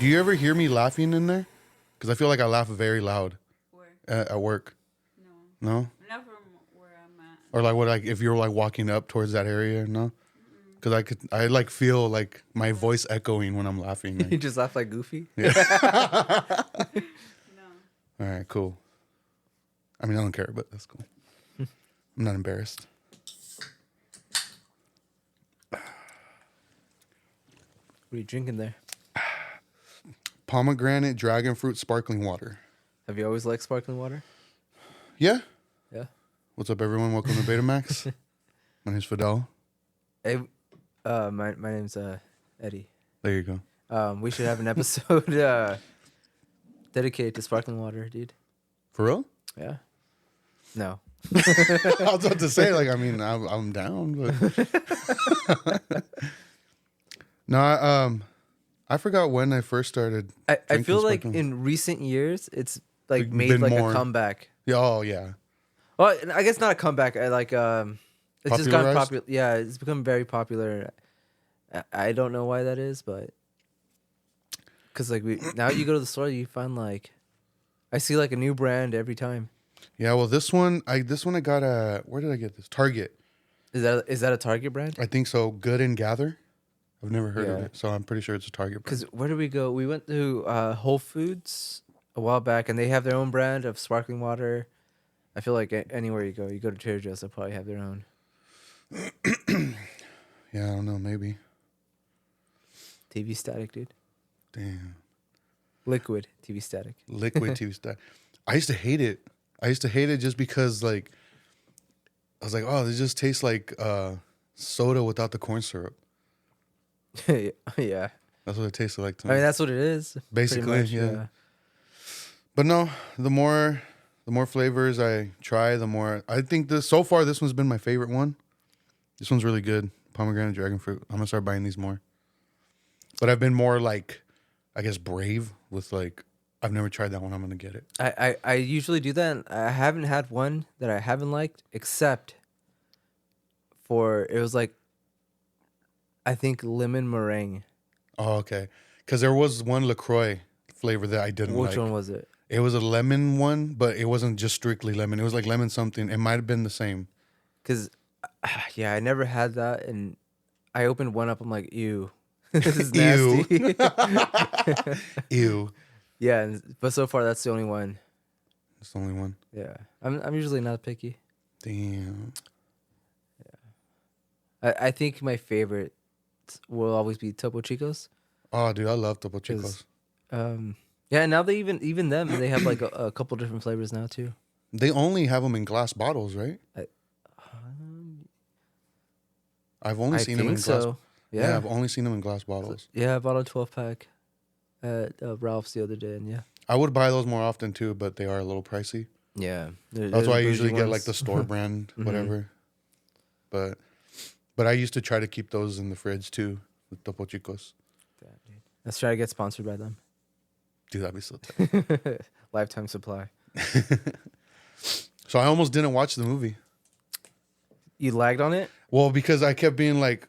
Do you ever hear me laughing in there? Because I feel like I laugh very loud. Where? At work. No. No? Not from where I'm at. Or like what? Like if you're like walking up towards that area? No? Because I like feel like my voice echoing when I'm laughing. Like. You just laugh like Goofy? Yeah. No. All right, cool. I mean, I don't care, but that's cool. I'm not embarrassed. What are you drinking there? Pomegranate dragon fruit sparkling water. Have you always liked sparkling water? Yeah. Yeah. What's up, everyone? Welcome to Betamax. My name's Fidel. Hey, my name's Eddie. There you go. We should have an episode dedicated to sparkling water, dude. For real? Yeah. No. I was about to say, like, I mean, I'm down, but no, I forgot when I first started. I feel like sparkling. in recent years, it's like Like, made been like more. a comeback. Yeah, oh yeah. Well, I guess not a comeback. It's just gotten Popularized? popular. Yeah, it's become very popular. I don't know why that is, but because like now you go to the store, you find like I see like a new brand every time. Yeah, well, this one I got at, where did I get this? Target. Is that a Target brand? I think so. Good and Gather. I've never heard of Yeah. it, so I'm pretty sure it's a Target brand. Because where did we go? We went to Whole Foods a while back, and they have their own brand of sparkling water. I feel like anywhere you go to Trader Joe's, they'll probably have their own. Yeah, I don't know, maybe. TV static, dude. Damn. Liquid TV static. Liquid TV stuff. I used to hate it. Just because, like, I was like, oh, this just tastes like soda without the corn syrup. Yeah. That's what it tasted like to I me. mean, that's what it is. Basically, pretty much, yeah. But no, the more flavors I try, the more I think so far this one's been my favorite one. This one's really good. Pomegranate dragon fruit. I'm gonna start buying these more. But I've been more like, I guess, brave with like, I've never tried that one. I'm gonna get it. I usually do that. And I haven't had one that I haven't liked, except for it was like, I think lemon meringue. Oh, okay. Because there was one LaCroix flavor that I didn't like. Which one was it? It was a lemon one, but it wasn't just strictly lemon. It was like lemon something. It might have been the same. Because, yeah, I never had that, and I opened one up. I'm like, ew, this is nasty. Ew. Yeah, but so far that's the only one. It's the only one. Yeah, I'm usually not picky. Damn. I think my favorite will always be Topo Chicos. Oh, dude, I love Topo Chicos. Yeah, now they even them they have like a couple different flavors now too. They only have them in glass bottles, right? I've only seen them in think glass. so. Yeah, Yeah, I've only seen them in glass bottles. yeah. I bought a 12-pack at Ralph's the other day, and yeah. I would buy those more often too, but they are a little pricey. Yeah, That's why I usually get like the store brand, Mhm. whatever. But I used to try to keep those in the fridge too, the Topo Chicos. Let's try to get sponsored by them. Dude, that'd be so tight. Lifetime supply. So I almost didn't watch the movie. You lagged on it? Well, because I kept being like,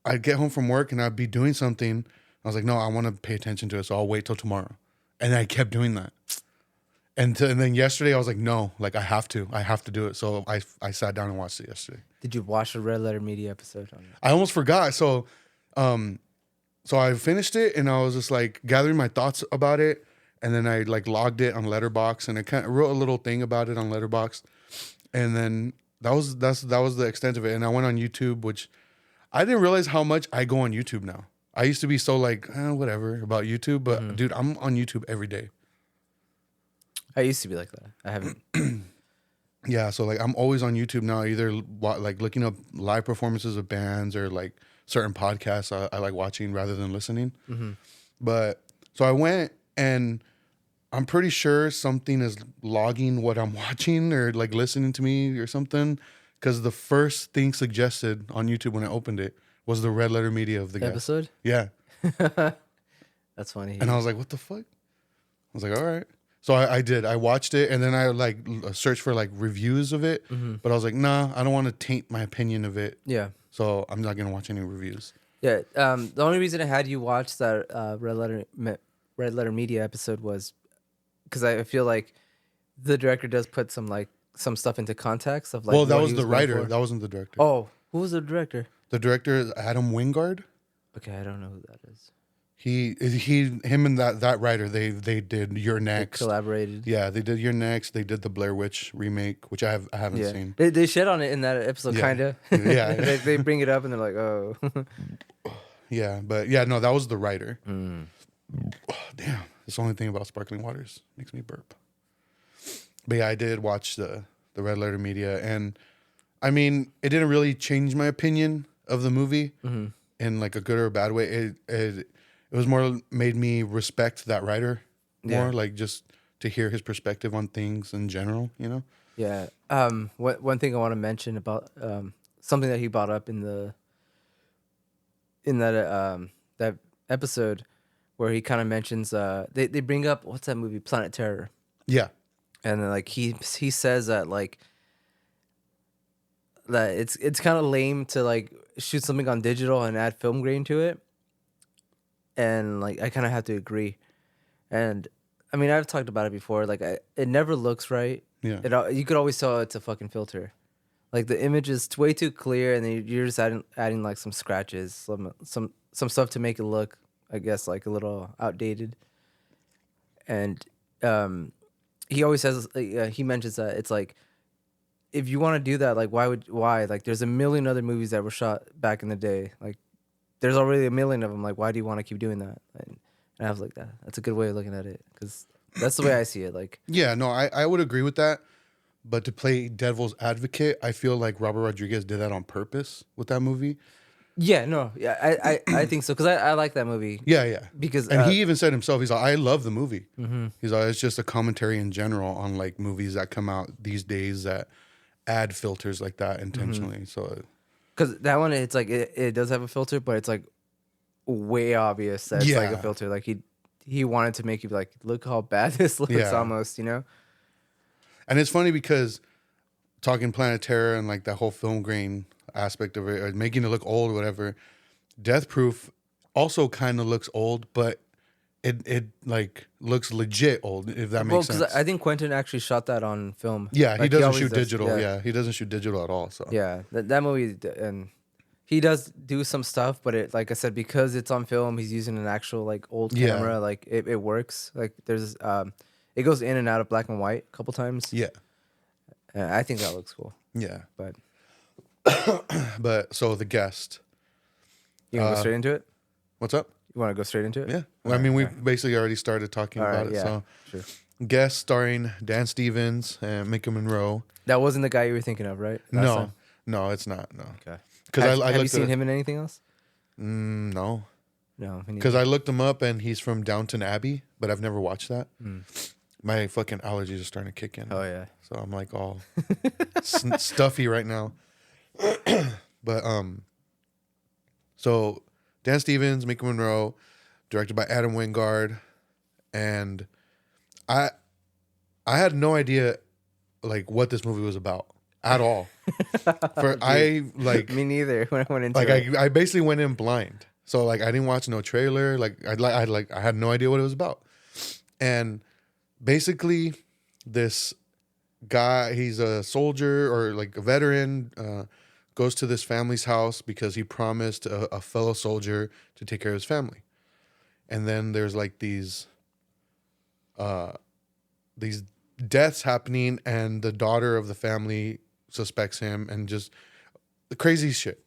I'd get home from work and I'd be doing something. I was like, no, I want to pay attention to it, so I'll wait till tomorrow. And I kept doing that. And then yesterday I was like, no, like I have to do it. So I sat down and watched it yesterday. Did you watch the Red Letter Media episode on it? I almost forgot. So I finished it and I was just like gathering my thoughts about it. And then I like logged it on Letterboxd and I kind of wrote a little thing about it on Letterboxd. And then that was the extent of it. And I went on YouTube, which I didn't realize how much I go on YouTube now. I used to be so like, whatever about YouTube, but dude, I'm on YouTube every day. I used to be like that. I haven't. Yeah, so like I'm always on YouTube now, either like looking up live performances of bands or like certain podcasts I like watching rather than listening. Mm-hmm. But so I went and I'm pretty sure something is logging what I'm watching or like listening to me or something, because the first thing suggested on YouTube when I opened it was the Red Letter Media of the guest. Episode? Yeah. That's funny. And I was like, what the fuck? I was like, all right. So I did. I watched it and then I like searched for like reviews of it. Mm-hmm. But I was like, nah, I don't want to taint my opinion of it. Yeah. So I'm not going to watch any reviews. Yeah. The only reason I had you watch that Red Letter Red Letter Media episode was because I feel like the director does put some stuff into context of like. Well, that what was he the going writer. for. That wasn't the director. Oh, who was the director? The director is Adam Wingard. Okay, I don't know who that is. Him and that writer, they did You're Next. They collaborated. Yeah, they did You're Next. They did the Blair Witch remake, which I haven't Yeah, seen. they shed on it in that episode, Yeah. kind of. Yeah. they bring it up and they're like, oh. Yeah, but yeah, no, that was the writer. Mm. Oh, damn, that's the only thing about sparkling waters makes me burp. But yeah, I did watch the Red Letter Media, and I mean, it didn't really change my opinion of the movie in like a good or a bad way. It was more made me respect that writer more, like just to hear his perspective on things in general, you know? Yeah. One thing I want to mention about something that he brought up in that episode where he kind of mentions they bring up what's that movie, Planet Terror. Yeah. And then, like he says that like that it's kind of lame to like shoot something on digital and add film grain to it. And like I kind of have to agree. And I mean, I've talked about it before. Like it never looks right. Yeah. You could always tell it's a fucking filter. Like the image is way too clear, and then you're just adding like some scratches, some stuff to make it look, I guess, like a little outdated. And he always says, he mentions that it's like, if you want to do that, like why? Like there's a million other movies that were shot back in the day. Like there's already a million of them. Like why do you want to keep doing that? And I was like, that's a good way of looking at it, because that's the way I see it. Like, yeah, no, I would agree with that. But to play devil's advocate, I feel like Robert Rodriguez did that on purpose with that movie. Yeah, no, yeah, I think so, because I like that movie. Yeah. Because and he even said himself, he's like, I love the movie. He's like, it's just a commentary in general on like movies that come out these days that add filters like that intentionally. So, because that one, it's like it does have a filter, but it's like way obvious that it's like a filter. Like he wanted to make you be like, look how bad this looks, almost, you know. And it's funny because talking Planet Terror and like that whole film grain aspect of it, or making it look old or whatever, Death Proof also kind of looks old, but it like looks legit old, if that makes sense. Because I think Quentin actually shot that on film. Yeah, like, he doesn't shoot does, digital. Yeah, he doesn't shoot digital at all. So yeah, that movie, and he does do some stuff, but it, like I said, because it's on film, he's using an actual like old camera. Like it works. Like there's it goes in and out of black and white a couple times. Yeah, I think that looks cool. Yeah, but but so The Guest. You want to go straight into it? What's up? You want to go straight into it? Yeah. Well, I mean, we basically already started talking about it. Yeah, so, sure. Guest starring Dan Stevens and Micah Monroe. That wasn't the guy you were thinking of, right? Last time? No, it's not. No. Okay. Because have you seen him in anything else? No. No. Because I looked him up and he's from Downton Abbey, but I've never watched that. My fucking allergies are starting to kick in. Oh yeah. So I'm like all stuffy right now. But so Dan Stevens, Micah Monroe, directed by Adam Wingard, and I had no idea like what this movie was about at all. Me neither when I went into it. I basically went in blind. So like I didn't watch no trailer. Like I had no idea what it was about. And basically this guy, he's a soldier or like a veteran, goes to this family's house because he promised a fellow soldier to take care of his family. And then there's like these deaths happening, and the daughter of the family suspects him, and just the crazy shit.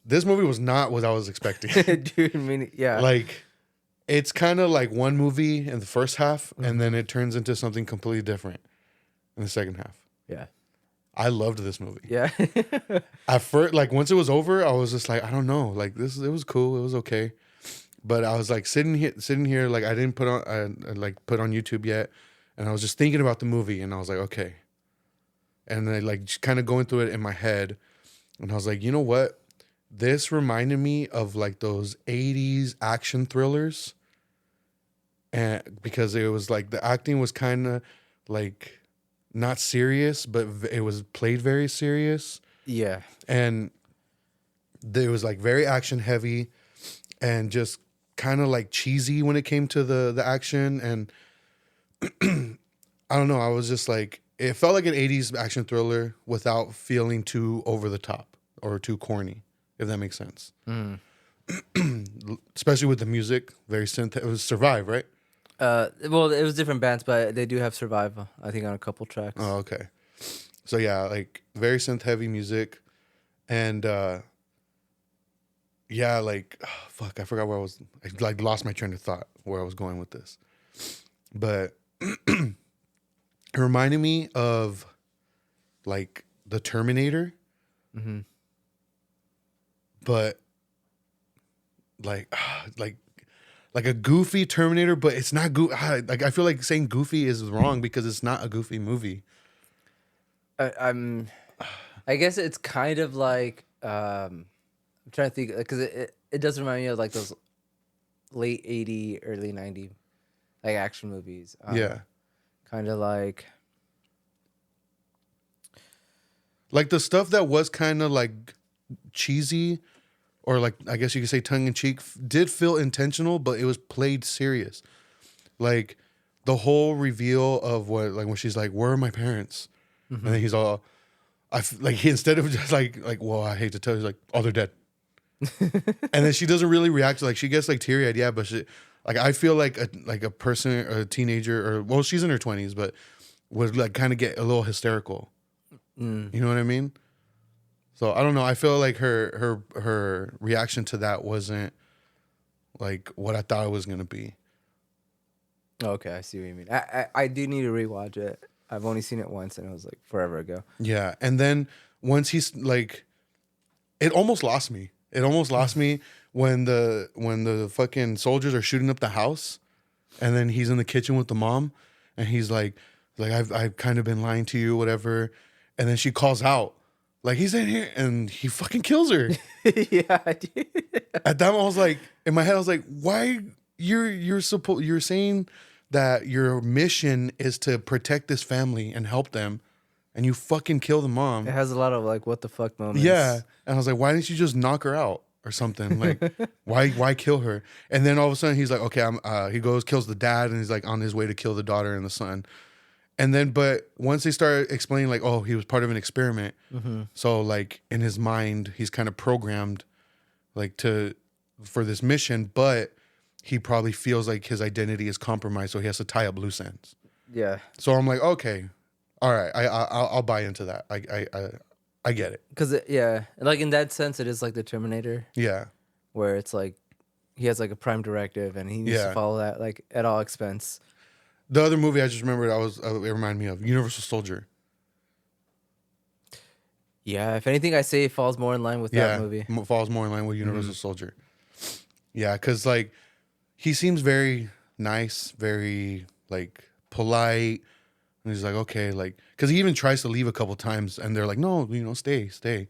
This movie was not what I was expecting. Dude, yeah. Like, it's kind of like one movie in the first half, and then it turns into something completely different in the second half. Yeah. I loved this movie. Yeah. At first, like once it was over, I was just like, I don't know, like it was cool, it was okay, but I was like sitting here, like I didn't put on YouTube yet, and I was just thinking about the movie, and I was like, okay, and I like just kind of going through it in my head, and I was like, you know what, this reminded me of like those 80s action thrillers, and because it was like the acting was kind of like not serious, but it was played very serious. Yeah. And it was like very action heavy, and just kind of like cheesy when it came to the action, and I don't know. I was just like, it felt like an 80s action thriller without feeling too over the top or too corny, if that makes sense. Especially with the music, very synth. It was Survive, right? Well, it was different bands, but they do have Survive, I think, on a couple tracks. Oh, okay. So yeah, like very synth heavy music, and yeah, like fuck, I forgot where I was. I like lost my train of thought where I was going with this, but it reminded me of like the Terminator, but like a goofy Terminator, but it's not like I feel like saying goofy is wrong because it's not a goofy movie. I guess it's kind of like I'm trying to think because it does remind me of like those late 80, early 90 like action movies. Yeah, kind of like the stuff that was kind of like cheesy, or like I guess you could say tongue in cheek, did feel intentional, but it was played serious. Like the whole reveal of when she's like, "Where are my parents?" And then he's all, instead of just like, well, I hate to tell you, he's like, "Oh, they're dead." And then she doesn't really react. Like she gets like teary eyed, yeah, but she, like I feel like a person, a teenager, or well, she's in her 20s, but would like kind of get a little hysterical. You know what I mean? So I don't know. I feel like her reaction to that wasn't like what I thought it was gonna be. Okay, I see what you mean. I do need to rewatch it. I've only seen it once, and it was like forever ago. Yeah, and then once he's like, it almost lost me. It almost lost me when the fucking soldiers are shooting up the house, and then he's in the kitchen with the mom, and he's like I've kind of been lying to you, whatever, and then she calls out like he's in here, and he fucking kills her. Yeah, I do. At that moment, I was like, in my head, I was like, why you're saying that your mission is to protect this family and help them, and you fucking kill the mom. It has a lot of like what the fuck moments. Yeah, and I was like, why didn't you just knock her out or something? Like, why kill her? And then all of a sudden he's like, okay, he goes kills the dad, and he's like on his way to kill the daughter and the son. And then, but once they start explaining, like, oh, he was part of an experiment. So like in his mind, he's kind of programmed, like for this mission, but he probably feels like his identity is compromised, so he has to tie up loose ends. Yeah. So I'm like, okay, all right, I'll buy into that. I get it. Because yeah, like in that sense, it is like the Terminator. Yeah. Where it's like he has like a prime directive, and he needs to follow that like at all expense. The other movie I just remembered, it reminded me of Universal Soldier. Yeah, if anything, I say it falls more in line with that movie. Falls more in line with Universal Soldier. Yeah, because like he seems very nice, very like polite, and he's like, okay, like because he even tries to leave a couple times, and they're like, no, stay.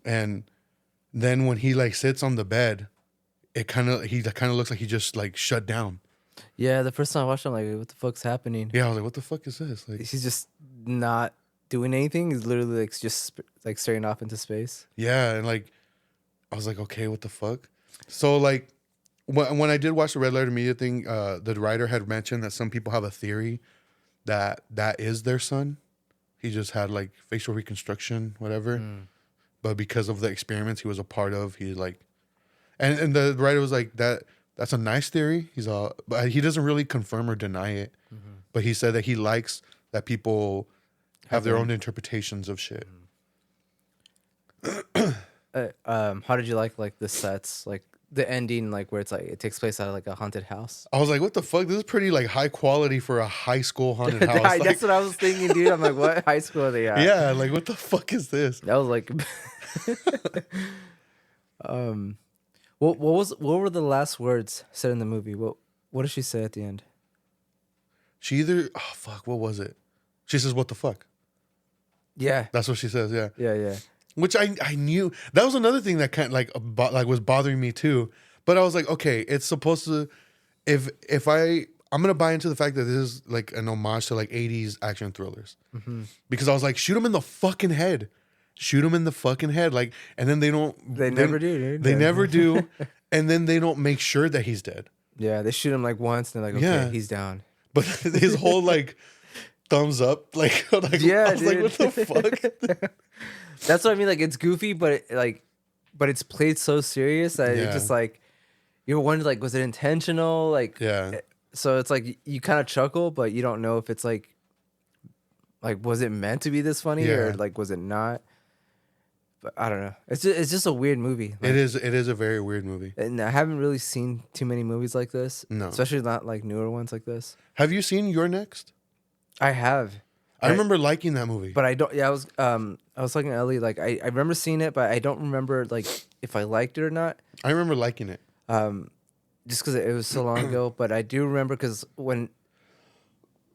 And then when he like sits on the bed, he kind of looks like he just like shut down. Yeah, the first time I watched him, like, what the fuck's happening? Yeah, I was like, what the fuck is this? Like, he's just not doing anything. He's literally like just like staring off into space. Yeah, and like I was like, okay, what the fuck? So like when I did watch the Red Letter Media thing, the writer had mentioned that some people have a theory that is their son. He just had like facial reconstruction, whatever. But because of the experiments he was a part of, he like, and the writer was like, that's a nice theory. But he doesn't really confirm or deny it. But he said that he likes that people have their own interpretations of shit. How did you like the sets, like the ending, like where it's like it takes place at like a haunted house? I was like, what the fuck? This is pretty like high quality for a high school haunted house. That's like, what I was thinking, dude. I'm like, what high school are they at? Yeah, like what the fuck is this? That was like what were the last words said in the movie? What did she say at the end? What was it? She says, what the fuck? Yeah. That's what she says, yeah. Yeah. Which I knew. That was another thing that kind of like was bothering me too. But I was like, okay, it's supposed to, if I'm going to buy into the fact that this is like an homage to like 80s action thrillers. Because I was like, shoot him in the fucking head. Shoot him in the fucking head. Like, and then they never do, dude. They never do. and then they don't make sure that he's dead. Yeah, they shoot him like once, and they're like, okay, Yeah. he's down. But his whole like thumbs up, like Yeah, I was like, dude. what the fuck? That's what I mean. Like, it's goofy, but but it's played so serious that Yeah. it's just like you wonder, like, was it intentional? Like, Yeah. so it's like you kind of chuckle, but you don't know if it's like was it meant to be this funny or Yeah. like was it not? But I don't know. It's just a weird movie. Like, It is a very weird movie. and I haven't really seen too many movies like this. No. Especially not like newer ones like this. Have you seen Your Next? I have. I remember liking that movie. But I don't. Yeah, I was talking to Ellie. Like I remember seeing it, but I don't remember like if I liked it or not. I remember liking it. Just because it was so long ago. But I do remember because when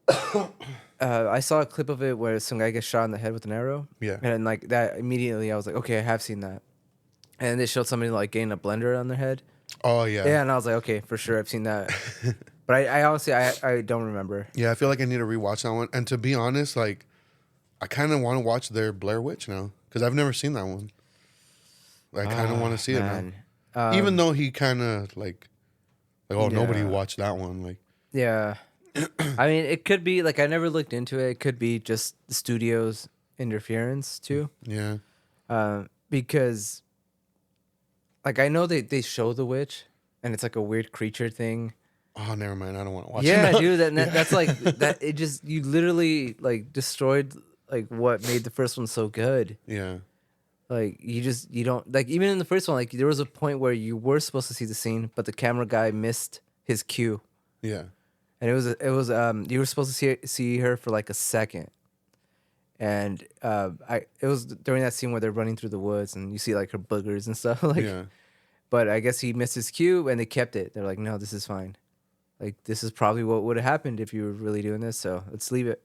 I saw a clip of it where some guy gets shot in the head with an arrow. Yeah. And like that immediately, I was like, okay, I have seen that. And they showed somebody like getting a blender on their head. Oh yeah. Yeah, and I was like, okay, for sure, I've seen that. But I honestly, I don't remember. Yeah, I feel like I need to rewatch that one. And to be honest, like, I kind of want to watch their Blair Witch now because I've never seen that one. I kind of want to see it now, even though he kind of like, nobody Yeah. watched that one. Like, Yeah. I mean, it could be like I never looked into it. It could be just the studio's interference too. yeah, Because like I know they show the witch and it's like a weird creature thing. oh, never mind. I don't want to watch it. Yeah, now. dude, that's like that. It just you literally like destroyed like what made the first one so good. Yeah, Like you don't like even in the first one like there was a point where you were supposed to see the scene, but the camera guy missed his cue, yeah, and it was you were supposed to see her for like a second, and it was during that scene where they're running through the woods and you see like her boogers and stuff like. yeah, But I guess he missed his cue and they kept it. They're like, no, this is fine. Like this is probably what would have happened if you were really doing this. So let's leave it.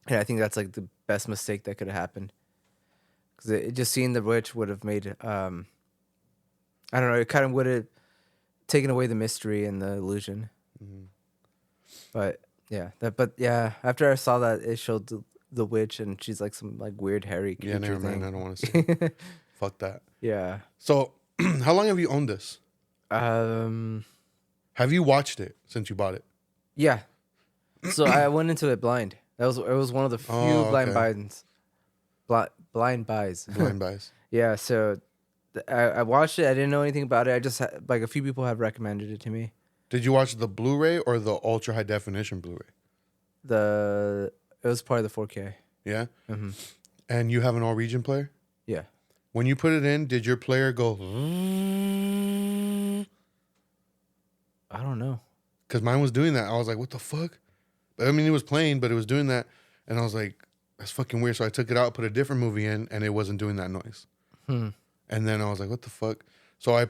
And I think that's like the best mistake that could have happened. Because it just seeing the witch would have made, I don't know, it kind of would have taken away the mystery and the illusion. Mhm. But yeah, after I saw that, it showed the witch and she's like some like weird hairy creature yeah. Never thing. mind. I don't want to see it. Fuck that. Yeah. So, how long have you owned this? Yeah. Have you watched it since you bought it? So I went into it blind. It was one of the few blind okay. buys. Blind buys. Blind buys. Yeah. So I watched it. I didn't know anything about it. I just like a few people have recommended it to me. Did you watch the Blu-ray or the ultra high definition Blu-ray? It was part of the 4K. Yeah. Mm-hmm. And you have an all-region player? Yeah. When you put it in, did your player go? I don't know. Because mine was doing that. I was like, what the fuck? But I mean, it was playing, but it was doing that. And I was like, that's fucking weird. So I took it out, put a different movie in, and it wasn't doing that noise. And then I was like, what the fuck? So I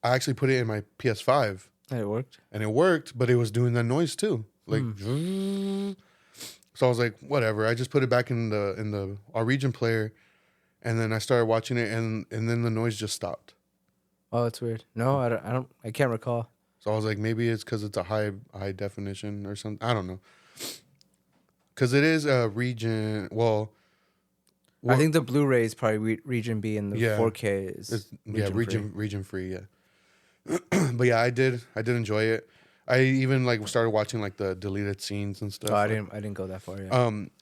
actually put it in my PS5. And it worked. And it worked, but it was doing that noise too. Like, so I was like, whatever. I just put it back in the our region player, and then I started watching it, and then the noise just stopped. Oh, that's weird. No, I can't recall. So I was like, maybe it's because it's a high definition or something. I don't know. Because it is a region. Well, I think the Blu-ray is probably region B, and the 4K is region free. Yeah. But yeah, I did enjoy it. I even like started watching like the deleted scenes and stuff. Oh, I didn't go that far yet.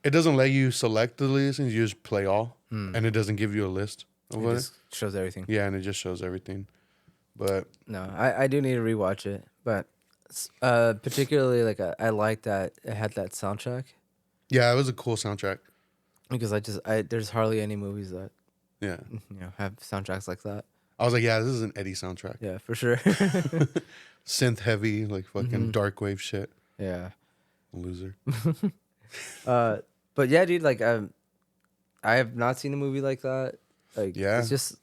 It doesn't let you select the deleted scenes. You just play all, and it doesn't give you a list of It it. just shows everything. Yeah, and it just shows everything. But No, I do need to rewatch it, but particularly like I like that it had that soundtrack yeah, it was a cool soundtrack. because there's hardly any movies that Yeah, have soundtracks like that. I was like, yeah, this is an Eddie soundtrack. Yeah, for sure. Synth heavy, like fucking dark wave shit. Yeah. Loser. But yeah, dude, like I have not seen a movie like that. Like, Yeah. it's just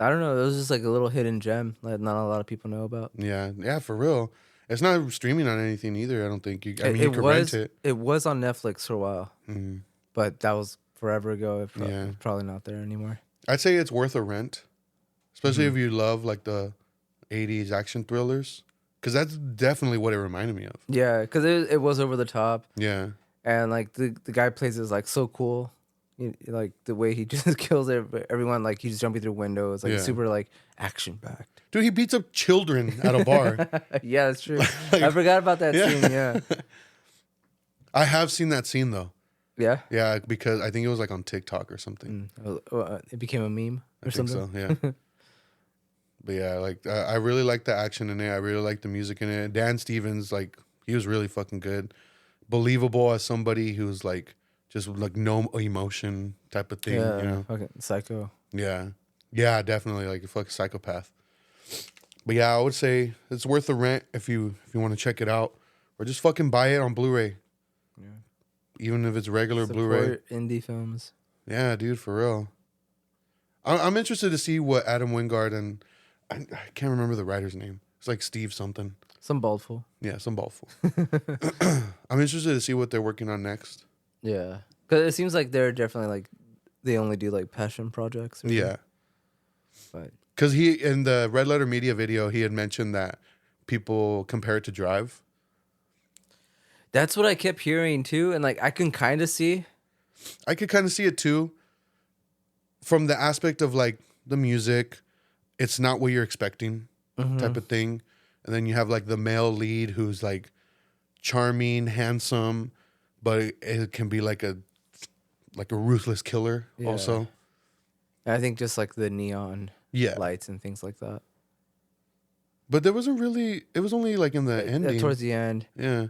I don't know. It was just like a little hidden gem that not a lot of people know about. Yeah, for real. It's not streaming on anything either. I don't think you. I mean, you could was rent it. it was on Netflix for a while, Mhm. but that was forever ago. Yeah. Probably not there anymore. I'd say it's worth a rent, especially if you love like the '80s action thrillers, because that's definitely what it reminded me of. Yeah, because it was over the top, Yeah, and like the guy plays is like so cool, Like the way he just kills everyone, like he's jumping through windows, like Yeah. super like action packed. Dude, he beats up children at a bar. Yeah, that's true. I forgot about that Yeah. scene. Yeah, I have seen that scene though. yeah. Yeah, because I think it was like on TikTok or something. It became a meme or I think something. so, yeah. But yeah, like I really like the action in it. I really like the music in it. Dan Stevens, like he was really fucking good, believable as somebody who's like just like no emotion type of thing. Yeah, You know? fucking psycho. Yeah, yeah, definitely like a fucking psychopath. But yeah, I would say it's worth the rent if you want to check it out, or just fucking buy it on Blu-ray. Yeah. Even if it's regular Blu-ray. Support indie films. Yeah, dude, for real. I'm interested to see what Adam Wingard and I can't remember the writer's name. It's like Steve something. Some bald fool. Yeah, some ballful. I'm interested to see what they're working on next. Yeah, because it seems like they're definitely like they only do like passion projects. Really. Yeah, But because he in the Red Letter Media video he had mentioned that people compare it to Drive. that's what I kept hearing too, and like I can kind of see. I could kind of see it too, from the aspect of like the music. It's not what you're expecting, type of thing. And then you have like the male lead who's like charming, handsome, but it can be like a ruthless killer Yeah. also. And I think just like the neon Yeah. lights and things like that. But there wasn't really, it was only like in the ending. Towards the end. Yeah.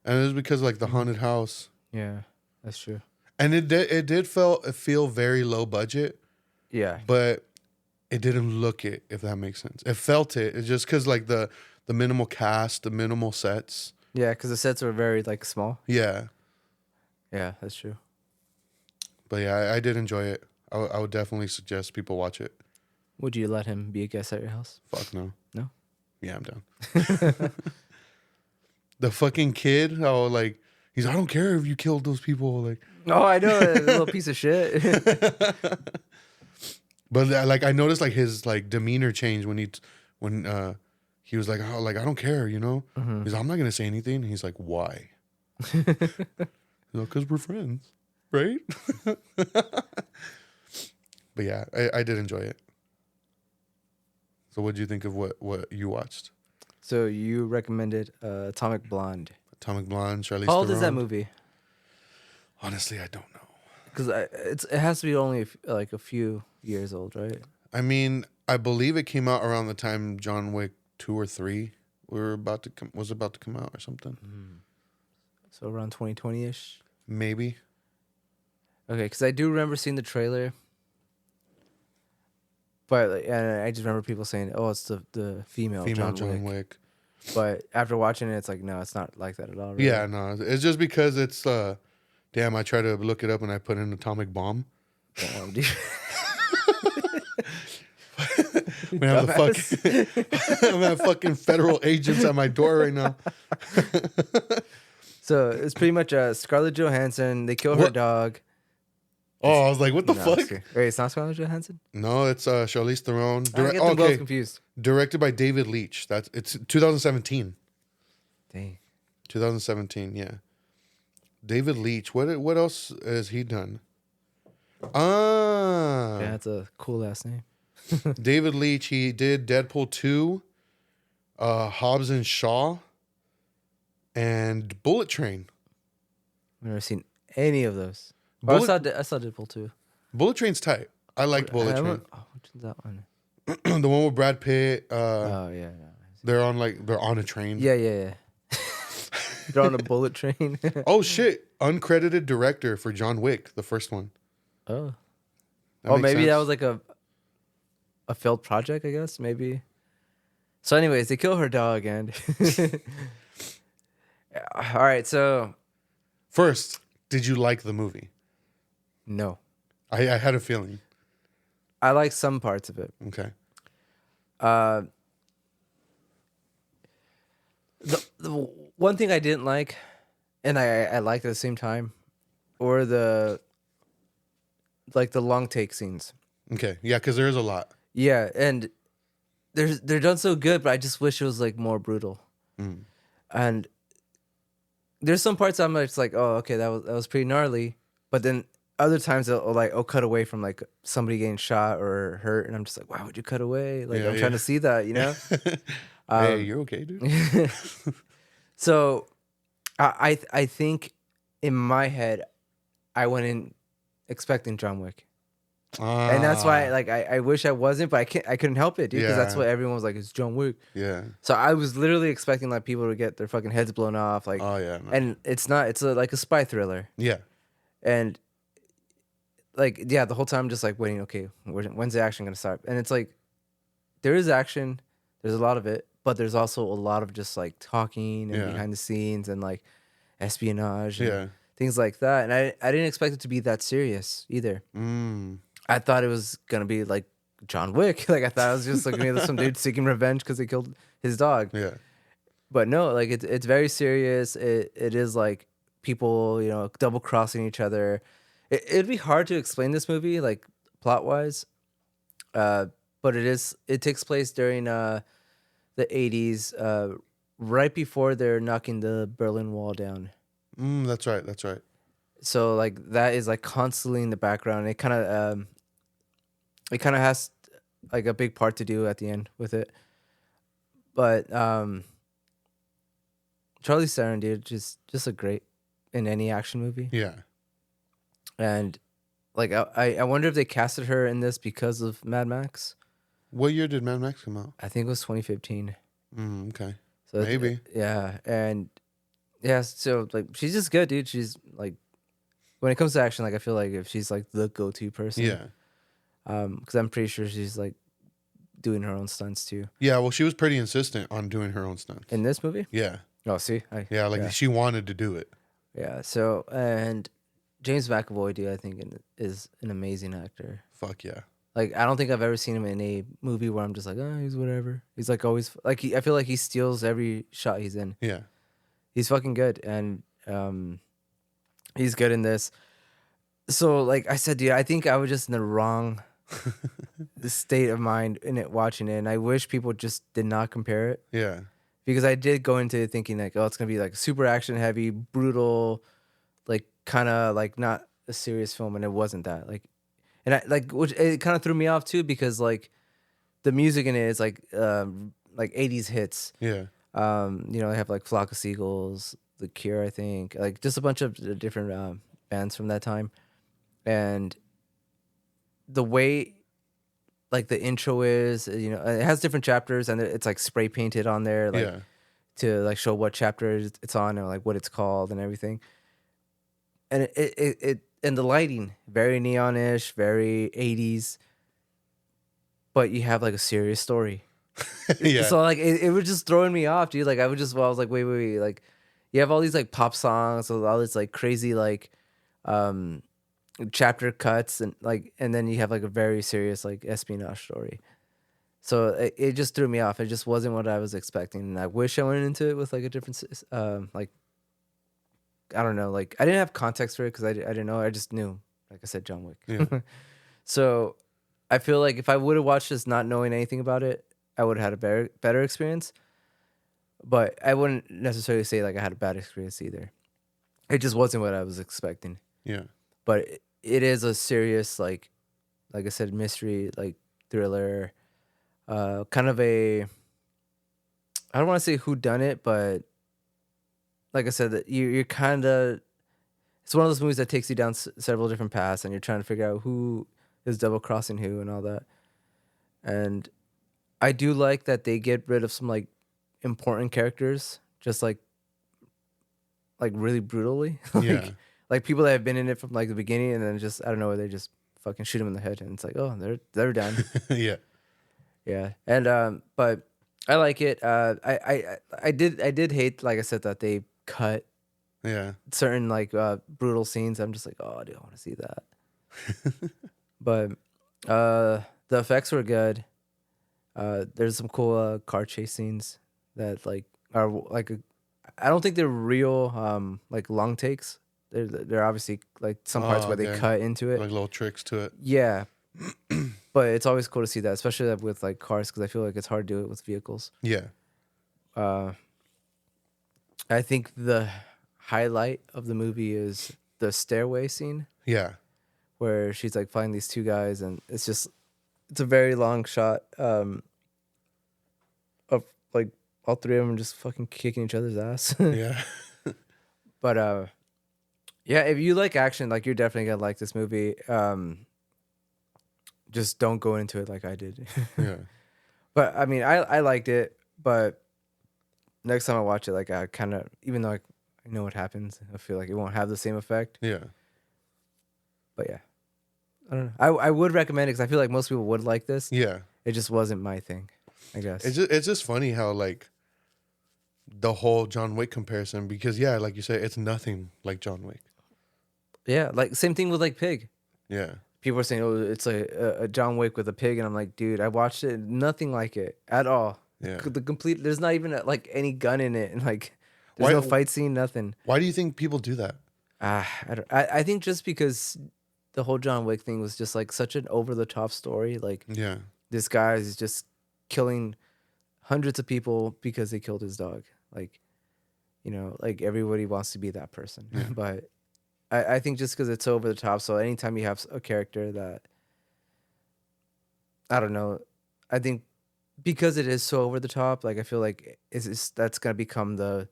And it was because like the haunted house. Yeah, that's true. And it did feel very low budget, Yeah, but it didn't look it, if that makes sense. It felt it. It's just because like the minimal cast, the minimal sets. yeah, because the sets were very like small. Yeah. Yeah, that's true. But yeah, I did enjoy it. I would definitely suggest people watch it. Would you let him be a guest at your house? Fuck no. No? Yeah, I'm down. The fucking kid, how like, he's, I don't care if you killed those people. Like, Oh, I know, a little piece of shit. but like I noticed like his like demeanor change when he was like, oh, like I don't care, you know. He's like, I'm not gonna say anything. He's like, why? Because we're friends, right? But yeah, I did enjoy it. So what did you think of what you watched? So you recommended Atomic Blonde. Atomic Blonde, Charlize How old is that Theron? movie? Honestly, I don't know. Because it has to be only like a few years old, right? I mean, I believe it came out around the time John Wick 2 or 3 was about to come out or something. So around 2020-ish. Maybe. Okay, because I do remember seeing the trailer. But and I just remember people saying, "Oh, it's the female John Wick." But after watching it, it's like, no, it's not like that at all. Really. Yeah, no, it's just because it's damn. I tried to look it up and I put in atomic bomb. Damn, dude. We have I'm have fucking federal agents at my door right now. So it's pretty much Scarlett Johansson. They kill her What? dog. Oh, I was like, what the No, fuck? it's okay. Wait, it's not Scarlett Johansson? No, it's Charlize Theron. I get them both confused. Directed by David Leitch. It's 2017. Dang. 2017, yeah. David Leitch. What else has he done? Ah, Yeah, that's a cool ass name. David Leitch. He did Deadpool 2, Hobbs and Shaw, and Bullet Train. I've never seen any of those. Oh, I Bullet, saw Deadpool too. Bullet Train's tight. I liked Bullet Train. Oh, which is that one? The one with Brad Pitt. Oh yeah, They're on a train. yeah. They're on a bullet train. Oh shit! Uncredited director for John Wick, the first one. Oh. That Oh, makes maybe that sense. was like a failed project, I guess. Maybe. So, anyways, they kill her dog, and all right. So, First, did you like the movie? no, I had a feeling. I like some parts of it. Okay. The one thing I didn't like, and I liked at the same time, or the long take scenes. Okay. Yeah, because there is a lot. Yeah, and they're done so good, but I just wish it was like more brutal. And there's some parts I'm just like, oh, okay, that was pretty gnarly. But then other times it'll cut away from like somebody getting shot or hurt, and I'm just like, why would you cut away? Like I'm trying to see that, you know. Hey, you're okay, dude. So I think in my head I went in expecting John Wick. And that's why, like, I wish I wasn't, but I couldn't help it, dude, because that's what everyone was like. It's John Wick. Yeah. So I was literally expecting like people to get their fucking heads blown off, like. Oh yeah. No. And it's not. It's like a spy thriller. Yeah. And like, yeah, the whole time I'm just like waiting. Okay, when's the action gonna start? And it's like, there is action. There's a lot of it, but there's also a lot of just like talking and behind the scenes and like espionage and things like that. And I didn't expect it to be that serious either. I thought it was gonna be like John Wick. Like I thought it was just like gonna be some dude seeking revenge because he killed his dog. Yeah. But no, like it's very serious. It is like people, you know, double crossing each other. It'd be hard to explain this movie like plot wise, but it takes place during the 80s, right before they're knocking the Berlin Wall down. That's right. That's right. So like that is like constantly in the background. It kind of has like a big part to do at the end with it. But Charlize Theron, dude, just a great in any action movie. Yeah. And like I wonder if they casted her in this because of Mad Max. What year did Mad Max come out? I think it was 2015. Okay. So maybe. And yeah, so like she's just good, dude. She's like, when it comes to action, like I feel like if she's like the go-to person. Yeah. Because I'm pretty sure she's like doing her own stunts too. Yeah, well, she was pretty insistent on doing her own stunts. In this movie? Yeah. Oh, see? She wanted to do it. Yeah, so, and James McAvoy, dude, I think is an amazing actor. Fuck yeah. Like, I don't think I've ever seen him in a movie where I'm just like, oh, he's whatever. He's like always, like, I feel like he steals every shot he's in. Yeah. He's fucking good, and he's good in this. So, like I said, dude, I think I was just in the wrong state of mind in it watching it, and I wish people just did not compare it. Yeah. Because I did go into it thinking like, oh, it's gonna be like super action heavy, brutal, like kind of like not a serious film, and it wasn't that. Like, and I like, which it kind of threw me off too, because like the music in it is like 80s hits. Yeah. You know, they have like Flock of Seagulls, The Cure, I think, like just a bunch of different bands from that time, and the way like the intro is, you know, it has different chapters and it's like spray painted on there, like to like show what chapter it's on and like what it's called and everything. And it and the lighting, very neonish, very 80s, but you have like a serious story. Yeah. So like it was just throwing me off, dude. Like I was like, wait, like you have all these like pop songs with all this like crazy like chapter cuts and then you have like a very serious like espionage story. So it just threw me off. It just wasn't what I was expecting, and I wish I went into it with like a different like, I don't know, like I didn't have context for it because I didn't know. I just knew, like I said, John Wick. Yeah. So I feel like if I would have watched this not knowing anything about it, I would have had a better experience. But I wouldn't necessarily say like I had a bad experience either. It just wasn't what I was expecting. Yeah. But it is a serious, like I said, mystery, like thriller, kind of a, I don't want to say who done it, but like I said, that you're kind of, it's one of those movies that takes you down several different paths, and you're trying to figure out who is double crossing who and all that. And I do like that they get rid of some like important characters, just like really brutally. Yeah. Like people that have been in it from like the beginning, and then just I don't know, they just fucking shoot them in the head, and it's like, oh, they're done. Yeah. Yeah, and but I like it. I did hate, like I said, that they cut certain like brutal scenes. I'm just like, oh, dude, I want to see that. But the effects were good. There's some cool car chase scenes that like are like I don't think they're real like long takes. They're obviously like some parts where they cut into it, like little tricks to it. Yeah, but it's always cool to see that, especially with like cars, because I feel like it's hard to do it with vehicles. Yeah. I think the highlight of the movie is the stairway scene. Yeah. where she's like finding these two guys, and it's a very long shot of like all three of them just fucking kicking each other's ass. Yeah. But yeah, if you like action, like you're definitely gonna like this movie. Just don't go into it like I did. Yeah. But I mean, I liked it, but next time I watch it, like I kind of, even though I know what happens, I feel like it won't have the same effect. Yeah. But yeah, I don't know. I would recommend it because I feel like most people would like this. Yeah. It just wasn't my thing, I guess. It's just funny how like the whole John Wick comparison, because yeah, like you said, it's nothing like John Wick. Yeah, like same thing with like Pig. Yeah. People are saying, "Oh, it's a John Wick with a pig," and I'm like, dude, I watched it, nothing like it at all. Yeah. The complete, there's not even like any gun in it, and like there's Why- no fight scene, nothing. Why do you think people do that? I think just because the whole John Wick thing was just like such an over the top story. Like Yeah. this guy is just killing hundreds of people because they killed his dog. Like, you know, like everybody wants to be that person. Yeah. But I think just because it's over the top, so anytime you have a character that, I don't know, I think because it is so over the top, like I feel like that's gonna become the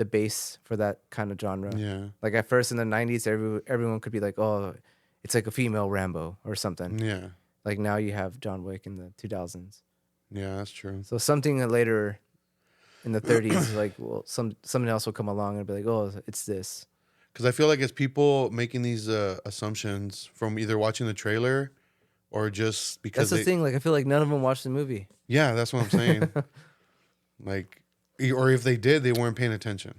base for that kind of genre. Yeah. Like at first in the 90s, everyone could be like, oh, it's like a female Rambo or something. Yeah. Like now you have John Wick in the 2000s. Yeah, that's true. So something that later in the 30s, like, well, someone else will come along and be like, oh, it's this. Because I feel like it's people making these assumptions from either watching the trailer or just because That's the thing. Like I feel like none of them watched the movie. Yeah, that's what I'm saying. Like, or if they did, they weren't paying attention.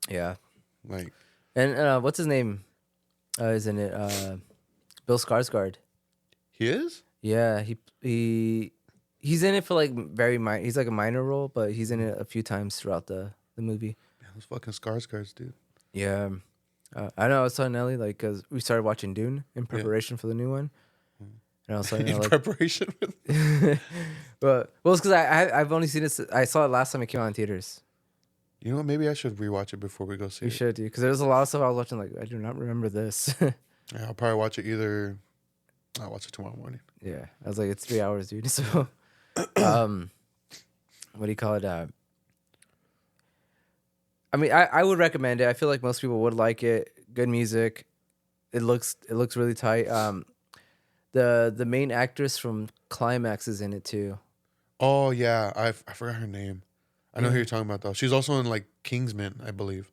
Yeah. Like, And what's his name? Isn't it Bill Skarsgård? he is? Yeah, he's in it for like very minor. He's like a minor role, but he's in it a few times throughout the movie. Yeah, those fucking Skarsgårds, dude. Yeah, I know. I was telling Nelly like because we started watching Dune in preparation for the new one, and I was telling her In like, preparation with but well, it's because I've only seen it. I saw it last time it came out in theaters. You know what? Maybe I should rewatch it before we go see You it. should do because there's a lot of stuff I was watching. Like I do not remember this. Yeah, I'll probably watch it either. I'll watch it tomorrow morning. Yeah, I was like, it's 3 hours, dude. So, what do you call it? I mean, I would recommend it. I feel like most people would like it. Good music. It looks really tight. The main actress from Climax is in it too. Oh yeah, I forgot her name. I know who you're talking about though. She's also in like Kingsman, I believe.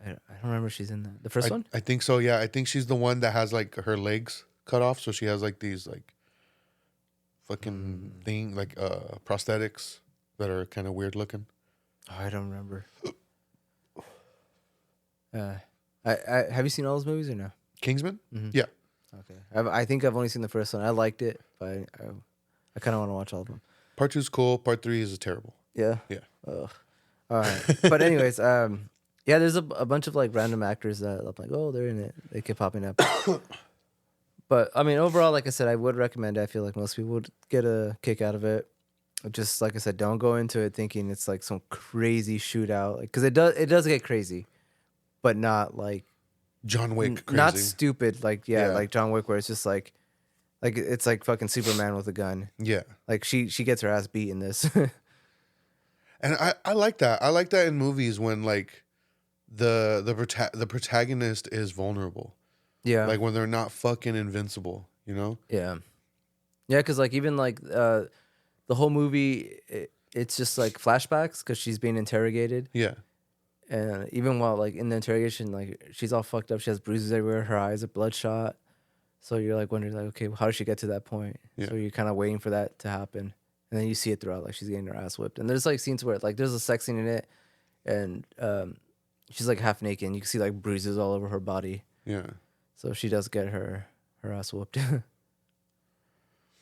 I don't remember if she's in the first one. I think so. Yeah, I think she's the one that has like her legs cut off, so she has like these like fucking thing like prosthetics that are kind of weird looking. Oh, I don't remember. I have you seen all those movies or no? Kingsman? Mhm. Yeah. Okay, I think I've only seen the first one. I liked it, but I kind of want to watch all of them. Part 2 is cool. Part 3 is terrible. Yeah. Yeah. Ugh. All right. But anyways, yeah, there's a bunch of like random actors that I'm like, oh, they're in it. They keep popping up. But I mean, overall, like I said, I would recommend it. I feel like most people would get a kick out of it. Just like I said, don't go into it thinking it's like some crazy shootout, like because it does get crazy, but not like John Wick crazy. not stupid. Like Yeah. like John Wick, where it's just like it's like fucking Superman with a gun. Yeah. Like she gets her ass beat in this. And I like that. I like that in movies when like the protagonist is vulnerable. Yeah. Like when they're not fucking invincible, you know? Yeah. Yeah, because like even like the whole movie, it's just like flashbacks because she's being interrogated, Yeah. and even while like in the interrogation, like she's all fucked up. She has bruises everywhere. Her eyes are bloodshot. So you're like wondering like, okay, how did she get to that point? Yeah. So you're kind of waiting for that to happen, and then you see it throughout. Like she's getting her ass whipped, and there's like scenes where like there's a sex scene in it, and she's like half naked. And you can see like bruises all over her body. Yeah. So she does get her ass whooped.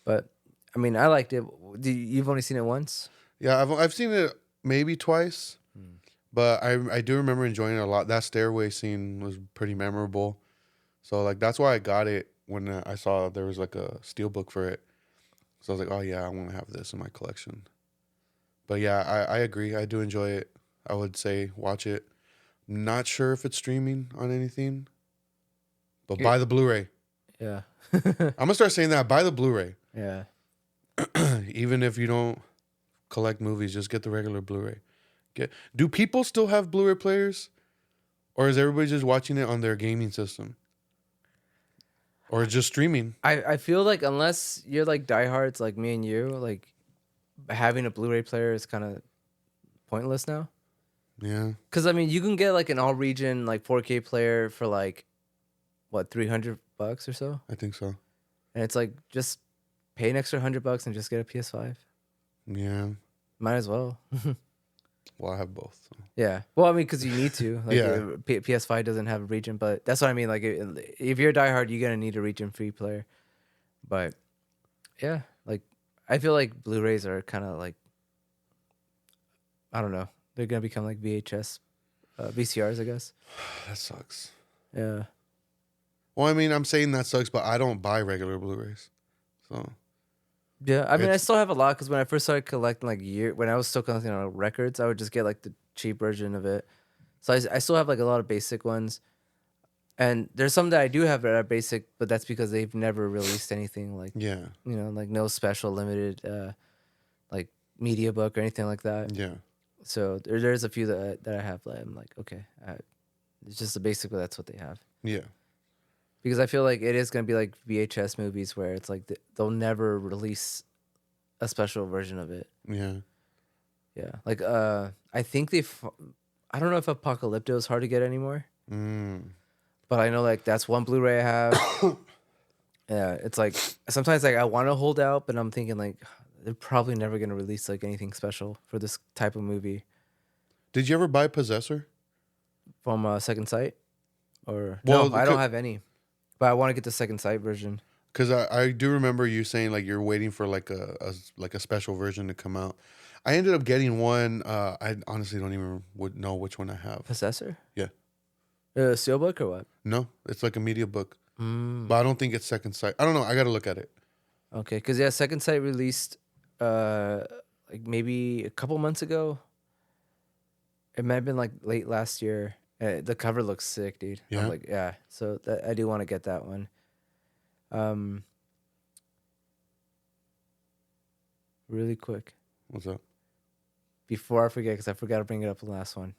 But I mean, I liked it. You've only seen it once? Yeah, I've seen it maybe twice, but I do remember enjoying it a lot. That stairway scene was pretty memorable, so like that's why I got it when I saw there was like a steelbook for it. So I was like, oh yeah, I want to have this in my collection. But yeah, I agree. I do enjoy it. I would say watch it. Not sure if it's streaming on anything, But buy the Blu-ray. Yeah. I'm gonna start saying that. Buy the Blu-ray. Yeah. Even if you don't collect movies, just get the regular Blu-ray. Do people still have Blu-ray players, or is everybody just watching it on their gaming system, or just streaming? I feel like unless you're like diehards like me and you, like having a Blu-ray player is kind of pointless now. Yeah. Because I mean, you can get like an all-region like 4K player for like what, $300 or so, I think so. and it's like just pay an extra $100 and just get a PS5. Yeah. Might as well. Well, I have both. So. Yeah. Well, I mean, because you need to. Like, Yeah. PS5 doesn't have a region, but that's what I mean. Like, if you're a diehard, you're gonna need a region-free player. But yeah, like I feel like Blu-rays are kind of like, I don't know, they're gonna become like VCRs, I guess. That sucks. Yeah. Well, I mean, I'm saying that sucks, but I don't buy regular Blu-rays. So. Yeah, I mean, I still have a lot because when I first started collecting, like when I was still collecting records, I would just get like the cheap version of it. So I still have like a lot of basic ones, and there's some that I do have that are basic, but that's because they've never released anything like like no special limited like media book or anything like that. Yeah. So there's a few that I have that I'm like, okay, it's just the basic, but that's what they have. Yeah. Because I feel like it is going to be like VHS movies where it's like they'll never release a special version of it. Yeah. Yeah. Like, I think I don't know if Apocalypto is hard to get anymore. But I know like that's one Blu-ray I have. Yeah. It's like sometimes like I want to hold out, but I'm thinking like they're probably never going to release like anything special for this type of movie. Did you ever buy Possessor? From Second Sight? Or Well, no, I don't have any. But I want to get the Second Sight version. Because I do remember you saying like you're waiting for like a special version to come out. I ended up getting one. I honestly don't even know which one I have. Possessor? Yeah. Steelbook or what? No, it's like a media book. Mm. But I don't think it's Second Sight. I don't know. I got to look at it. Okay, because yeah, Second Sight released like maybe a couple months ago. It might have been like late last year. The cover looks sick, dude. Yeah. I'm like, yeah. So I do want to get that one. Really quick What's up? before I forget, because I forgot to bring it up the last one.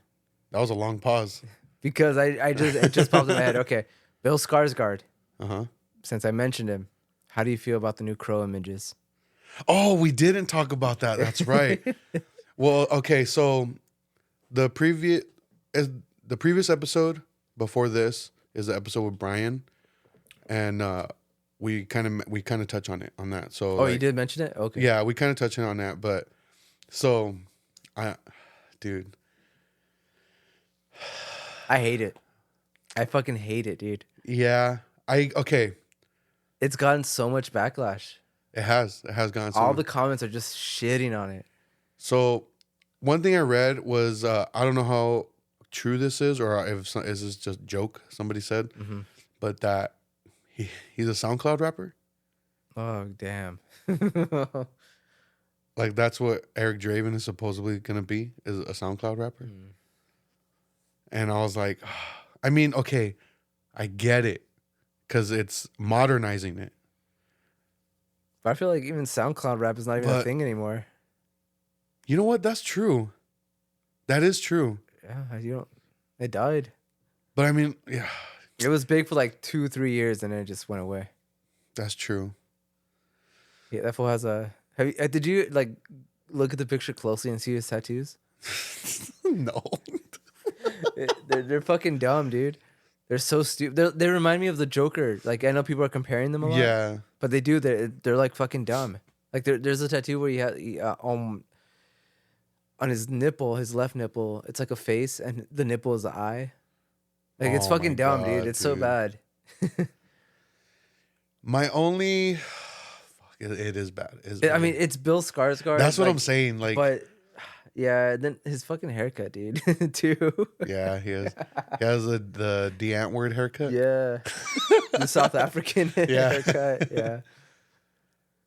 That was a long pause. Because it just popped in my head. Okay, Bill Skarsgård. Uh-huh. Since I mentioned him, how do you feel about the new Crow images? Oh, we didn't talk about that. That's right. Well, okay, so the previous episode before this is the episode with Brian, and we kind of touch on that. So Oh, you did mention it? Okay. Yeah, we kind of touched on that, but so dude, I hate it. I fucking hate it, dude. yeah, okay. It's gotten so much backlash. It has gone. All the comments are just shitting on it. So one thing I read was I don't know how true this is, or if is this just a joke somebody said, but that he's a SoundCloud rapper. Oh damn! Like that's what Eric Draven is supposedly gonna be, is a SoundCloud rapper. And I was like, I mean, okay, I get it, because it's modernizing it. But I feel like even SoundCloud rap is not even a thing anymore. You know what? That's true. That is true. Yeah, it died. But I mean, yeah, it was big for like 2-3 years and then it just went away. That's true. Yeah, that fool has a. Did you like look at the picture closely and see his tattoos? No. They're fucking dumb, dude. They're so stupid. They remind me of the Joker. Like I know people are comparing them a lot. Yeah. But they do. They're like fucking dumb. Like there's a tattoo where on his nipple, his left nipple, it's like a face, and the nipple is the eye. Like it's fucking dumb, dude. It's so bad. My only, it is bad. I mean, it's Bill Skarsgård. That's what I'm saying. Like, but yeah, then his fucking haircut, dude, too. Yeah, he has. He has the Antwoord haircut. Yeah, the South African haircut. Yeah.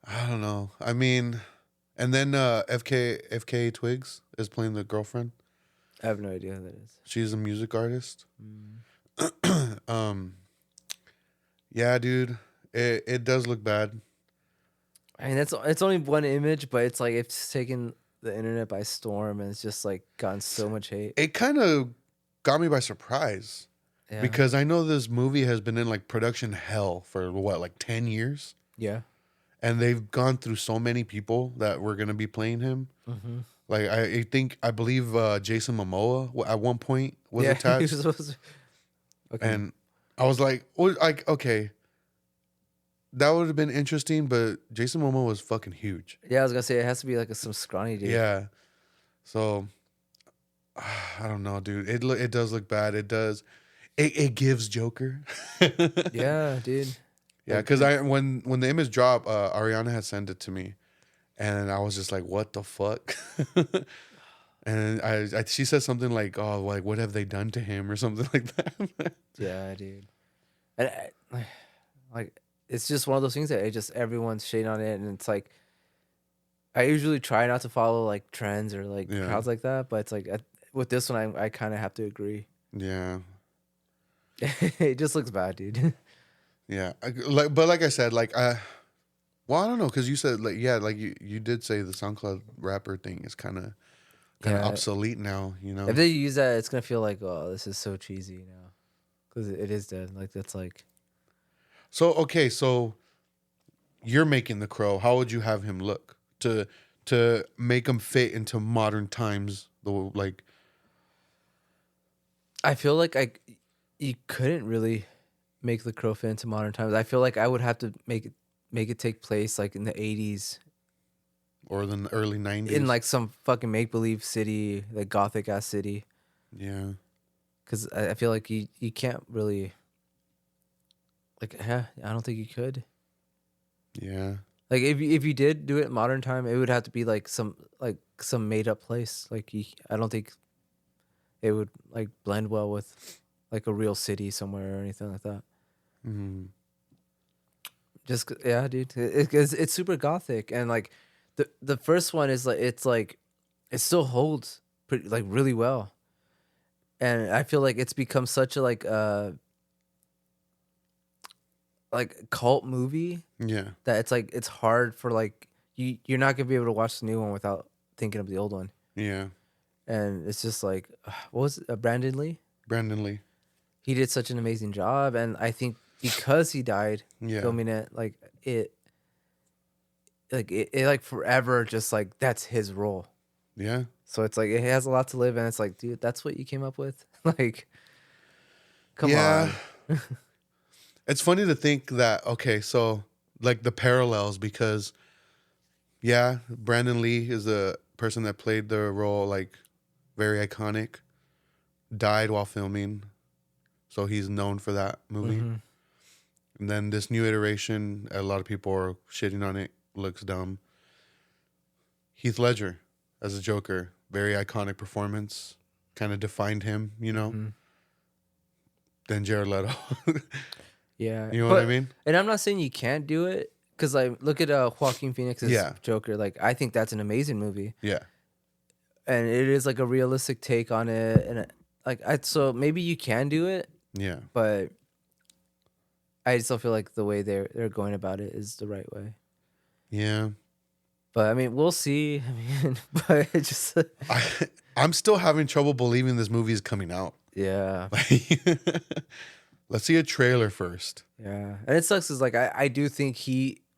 I don't know. I mean, and then FK Twigs is playing the girlfriend. I have no idea who that is. She's a music artist. Yeah, dude. It does look bad. I mean, it's only one image, but it's like it's taken the internet by storm, and it's just like gotten so much hate. It kind of got me by surprise Yeah, because I know this movie has been in like production hell for what, like 10 years? yeah. And they've gone through so many people that were going to be playing him. Mm-hmm. Like, I believe Jason Momoa at one point was Yeah, attached. he was supposed to. Okay. And I was like, okay, that would have been interesting, but Jason Momoa was fucking huge. Yeah, I was gonna say it has to be like some scrawny dude. Yeah. So, I don't know, dude. It does look bad. It does. It gives Joker. Yeah, dude. Yeah, because when the image dropped, Ariana had sent it to me, and I was just like, "What the fuck?" And she said something like, "Oh, like what have they done to him?" or something like that. Yeah, dude. And like, it's just one of those things that everyone's shading on it, and it's like, I usually try not to follow like trends or like Yeah. crowds like that, but it's like with this one, I kind of have to agree. Yeah, It just looks bad, dude. yeah. But like I said, like well, I don't know, because you said like like you did say the SoundCloud rapper thing is kind of Yeah. obsolete now. You know. If they use that, it's gonna feel like, oh, this is so cheesy now, because it is dead. Like that's like, So okay, so you're making the Crow. How would you have him look to make him fit into modern times? Like. I feel like you couldn't really make the Crow fit into modern times. I feel like I would have to make it take place like in the 80s, Or the early 90s. in like some fucking make believe city, like gothic ass city. Yeah. Because I feel like you can't really, like, yeah, I don't think you could. Yeah. Like if you did do it in modern time, it would have to be like some made up place. Like I don't think it would like blend well with like a real city somewhere or anything like that. Mm. Just yeah, dude, it's super gothic, and like the first one is like it still holds pretty like really well, and I feel like it's become such a like cult movie Yeah. that it's hard for like you're not gonna be able to watch the new one without thinking of the old one, Yeah. and it's just like what was it, Brandon Lee? Brandon Lee. He did such an amazing job, and I think because he died Yeah. filming it, it like forever just like that's his role. Yeah. So it's like it has a lot to live, and it's like, dude, that's what you came up with. Like, come Yeah. on. It's funny to think that, okay, so like the parallels, because yeah, Brandon Lee is the person that played the role, like very iconic, died while filming. So he's known for that movie. Mhm. And then this new iteration, a lot of people are shitting on it, looks dumb. Heath Ledger as a Joker, very iconic performance, kind of defined him, you know? Mhm. Then Jared Leto. Yeah, You know what I mean? And I'm not saying you can't do it, because like look at Joaquin Phoenix's Yeah. Joker. Like I think that's an amazing movie, Yeah. and it is like a realistic take on it, and so maybe you can do it, Yeah. but I still feel like the way they're going about it is the right way. Yeah. But I mean, we'll see. I mean, but it just I'm still having trouble believing this movie is coming out. yeah, Let's see a trailer first. yeah, and it sucks. Is like I do think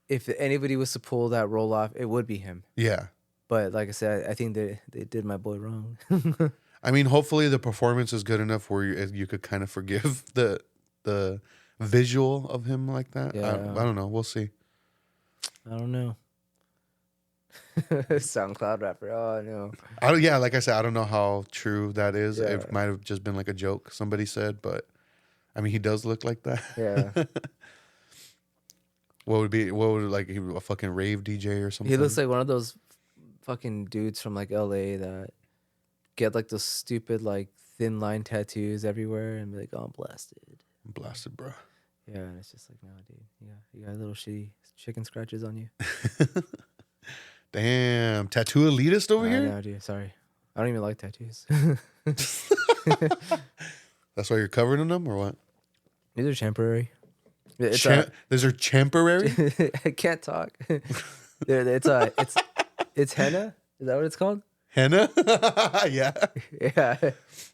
if anybody was to pull that role off, it would be him. Yeah. But like I said, I think they did my boy wrong. I mean, hopefully the performance is good enough where you could kind of forgive the visual of him like that. Yeah. I don't know. We'll see. I don't know. SoundCloud rapper. Oh no. Yeah, like I said, I don't know how true that is. Yeah. It might have just been like a joke somebody said, but I mean, he does look like that. Yeah. What would like he a fucking rave DJ or something? He looks like one of those fucking dudes from like LA that get like those stupid like thin line tattoos everywhere and be like, oh, I'm blasted. I'm blasted, bro. Yeah, and it's just like, no, dude. Yeah, you got little shitty chicken scratches on you. Damn, tattoo elitist over I here. know, dude. Sorry, I don't even like tattoos. That's why you're covering them or what? These are temporary. It's Those are temporary. I can't talk. It's henna. Is that what it's called? Henna. Yeah. Yeah,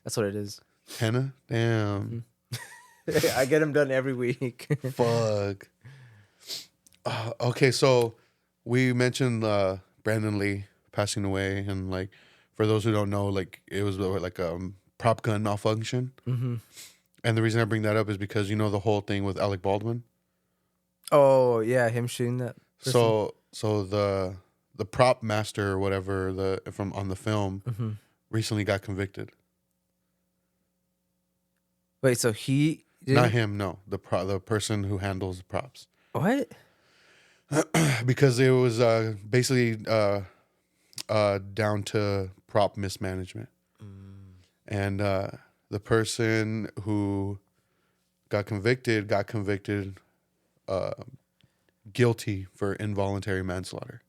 that's what it is. Henna. Damn. I get them done every week. Fuck. Okay, so we mentioned Brandon Lee passing away, and like for those who don't know, like it was like a prop gun malfunction. Mm-hmm. And the reason I bring that up is because you know the whole thing with Alec Baldwin. Oh yeah, him shooting that person. So the prop master or whatever from on the film recently got convicted. Wait, so he Not him, no. The person who handles the props. What? Because it was basically down to prop mismanagement. And the person who got convicted guilty for involuntary manslaughter.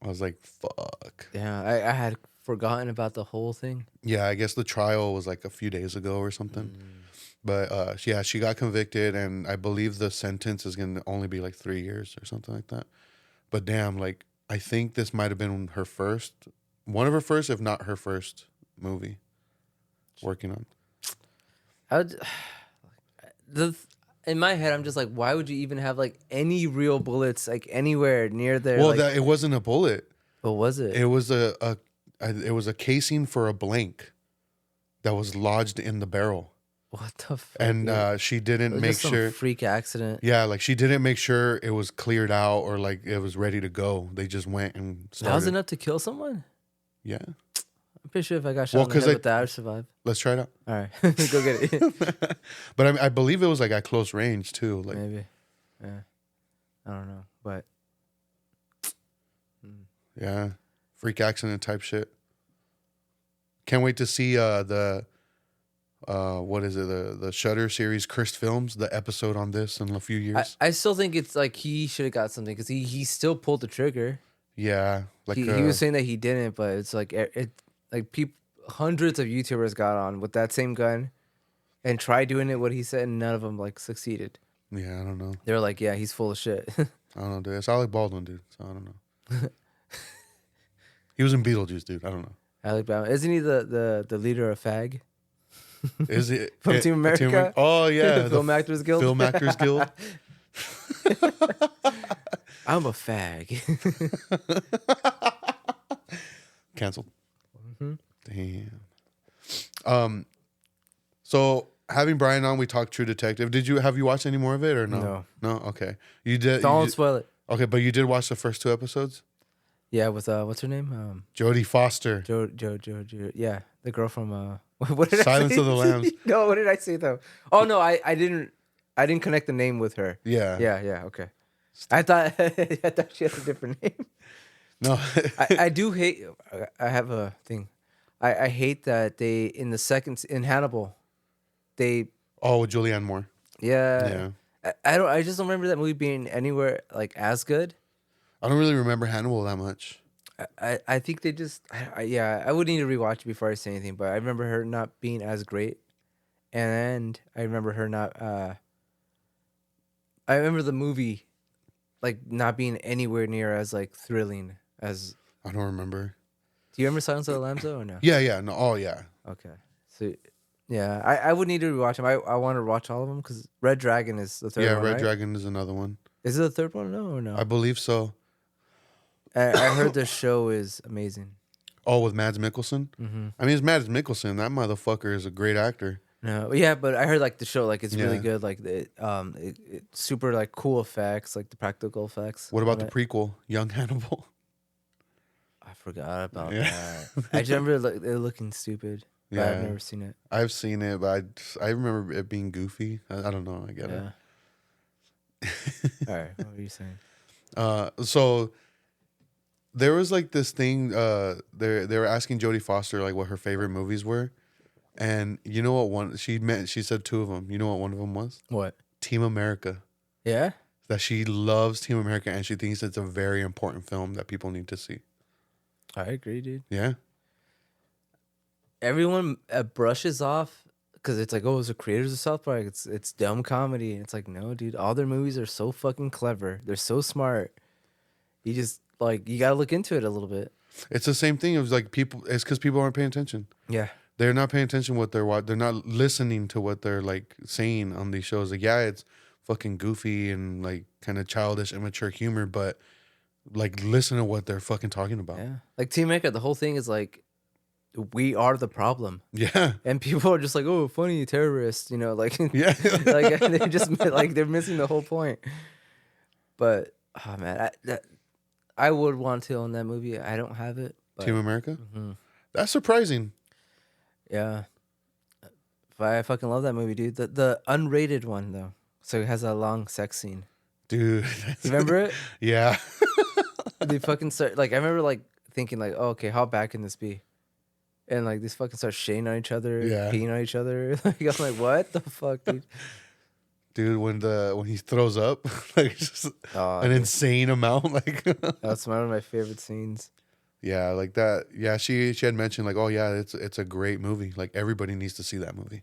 I was like, fuck. Yeah, I had forgotten about the whole thing. Yeah, I guess the trial was like a few days ago or something. But yeah, she got convicted, and I believe the sentence is going to only be like 3 years or something like that. But damn, like, I think this might have been one of her first, if not her first movie working on. In my head, I'm just like, why would you even have like any real bullets like anywhere near there? Well, like, it wasn't a bullet. What was it? It was it was a casing for a blank that was lodged in the barrel. What the fuck? And she didn't make sure. Freak accident. Yeah, like she didn't make sure it was cleared out or like it was ready to go. They just went and started. That was enough to kill someone? Yeah. I'm pretty sure if I got shot in the head with that, I'd survive. Let's try it out. All right, go get it. But I believe it was like at close range too. Like maybe. Yeah. I don't know, but yeah, freak accident type shit. Can't wait to see the what is it, the Shudder series Cursed Films, the episode on this in a few years. I still think it's like he should have got something because he still pulled the trigger. Yeah, like he was saying that he didn't, but it's like hundreds of YouTubers got on with that same gun and tried doing it what he said, and none of them like succeeded. Yeah, I don't know. They were like, yeah, he's full of shit. I don't know, dude. It's Alec Baldwin, dude. So I don't know. He was in Beetlejuice, dude. I don't know. Alec Baldwin, isn't he the leader of FAG? Is it from Team America? Oh yeah, the Film Actors Guild. Film Actors Guild. I'm a fag. Canceled. Damn. So having Brian on, we talked True Detective. Have you watched any more of it or no? No. Okay. You did. Don't spoil it. Okay, but you did watch the first 2 episodes. Yeah, with what's her name? Jodie Foster. Jo. Yeah, the girl from what did Silence I say? of the Lambs. No, what did I say though? Oh no, I didn't connect the name with her. Yeah. Yeah. Okay. I thought she had a different name. No. I do hate. I have a thing. I hate that they in Hannibal, they. Oh, with Julianne Moore. Yeah. I just don't remember that movie being anywhere like as good. I don't really remember Hannibal that much. I think they just I would need to rewatch it before I say anything, but I remember her not being as great, and I remember her not. I remember the movie, like not being anywhere near as like thrilling as. I don't remember. Do you remember Silence of the Lambs though or no? Yeah. No. Oh yeah. Okay. So, yeah, I would need to rewatch them. I want to watch all of them because Red Dragon is the third one. Yeah, Red right? Dragon is another one. Is it the third one? No or no? I believe so. I heard the show is amazing. Oh, with Mads Mikkelsen? Mm-hmm. I mean, it's Mads Mikkelsen. That motherfucker is a great actor. No, yeah, but I heard like the show, like it's really good. Like it's super like cool effects, like the practical effects. What about the prequel, Young Hannibal? I forgot about that. I just remember it looking stupid. Yeah, I've never seen it. I've seen it, but I remember it being goofy. I don't know. I get it. All right, what were you saying? So there was like this thing. They were asking Jodie Foster like what her favorite movies were, and you know what one she said 2 of them. You know what one of them was? What? Team America. Yeah. That she loves Team America and she thinks it's a very important film that people need to see. I agree, dude. Yeah. Everyone brushes off because it's like, oh, it's the creators of South Park. It's dumb comedy. And it's like, no, dude, all their movies are so fucking clever. They're so smart. You just like you gotta look into it a little bit. It's the same thing. It was like people. It's because people aren't paying attention. Yeah. They're not paying attention what they're watching. They're not listening to what they're like saying on these shows. Like, yeah, it's fucking goofy and like kind of childish, immature humor, but like listen to what they're fucking talking about. Yeah. Like Team Maker, the whole thing is like, we are the problem. Yeah. And people are just like, oh, funny terrorists, like Yeah. like they just like they're missing the whole point. But oh man, I would want to own that movie. I don't have it. But, Team America. mhm. That's surprising. Yeah. I fucking love that movie, dude. The unrated one though, so it has a long sex scene. Dude. You remember it? Yeah. They fucking start like I remember like thinking like, oh, okay, how bad can this be? And like these fucking start shitting on each other, Yeah. peeing on each other. Like I'm like, what the fuck, dude? Dude, when he throws up, like just Oh, an dude, insane amount, like that's one of my favorite scenes. yeah, like that. Yeah, she had mentioned like, oh yeah, it's a great movie. Like everybody needs to see that movie.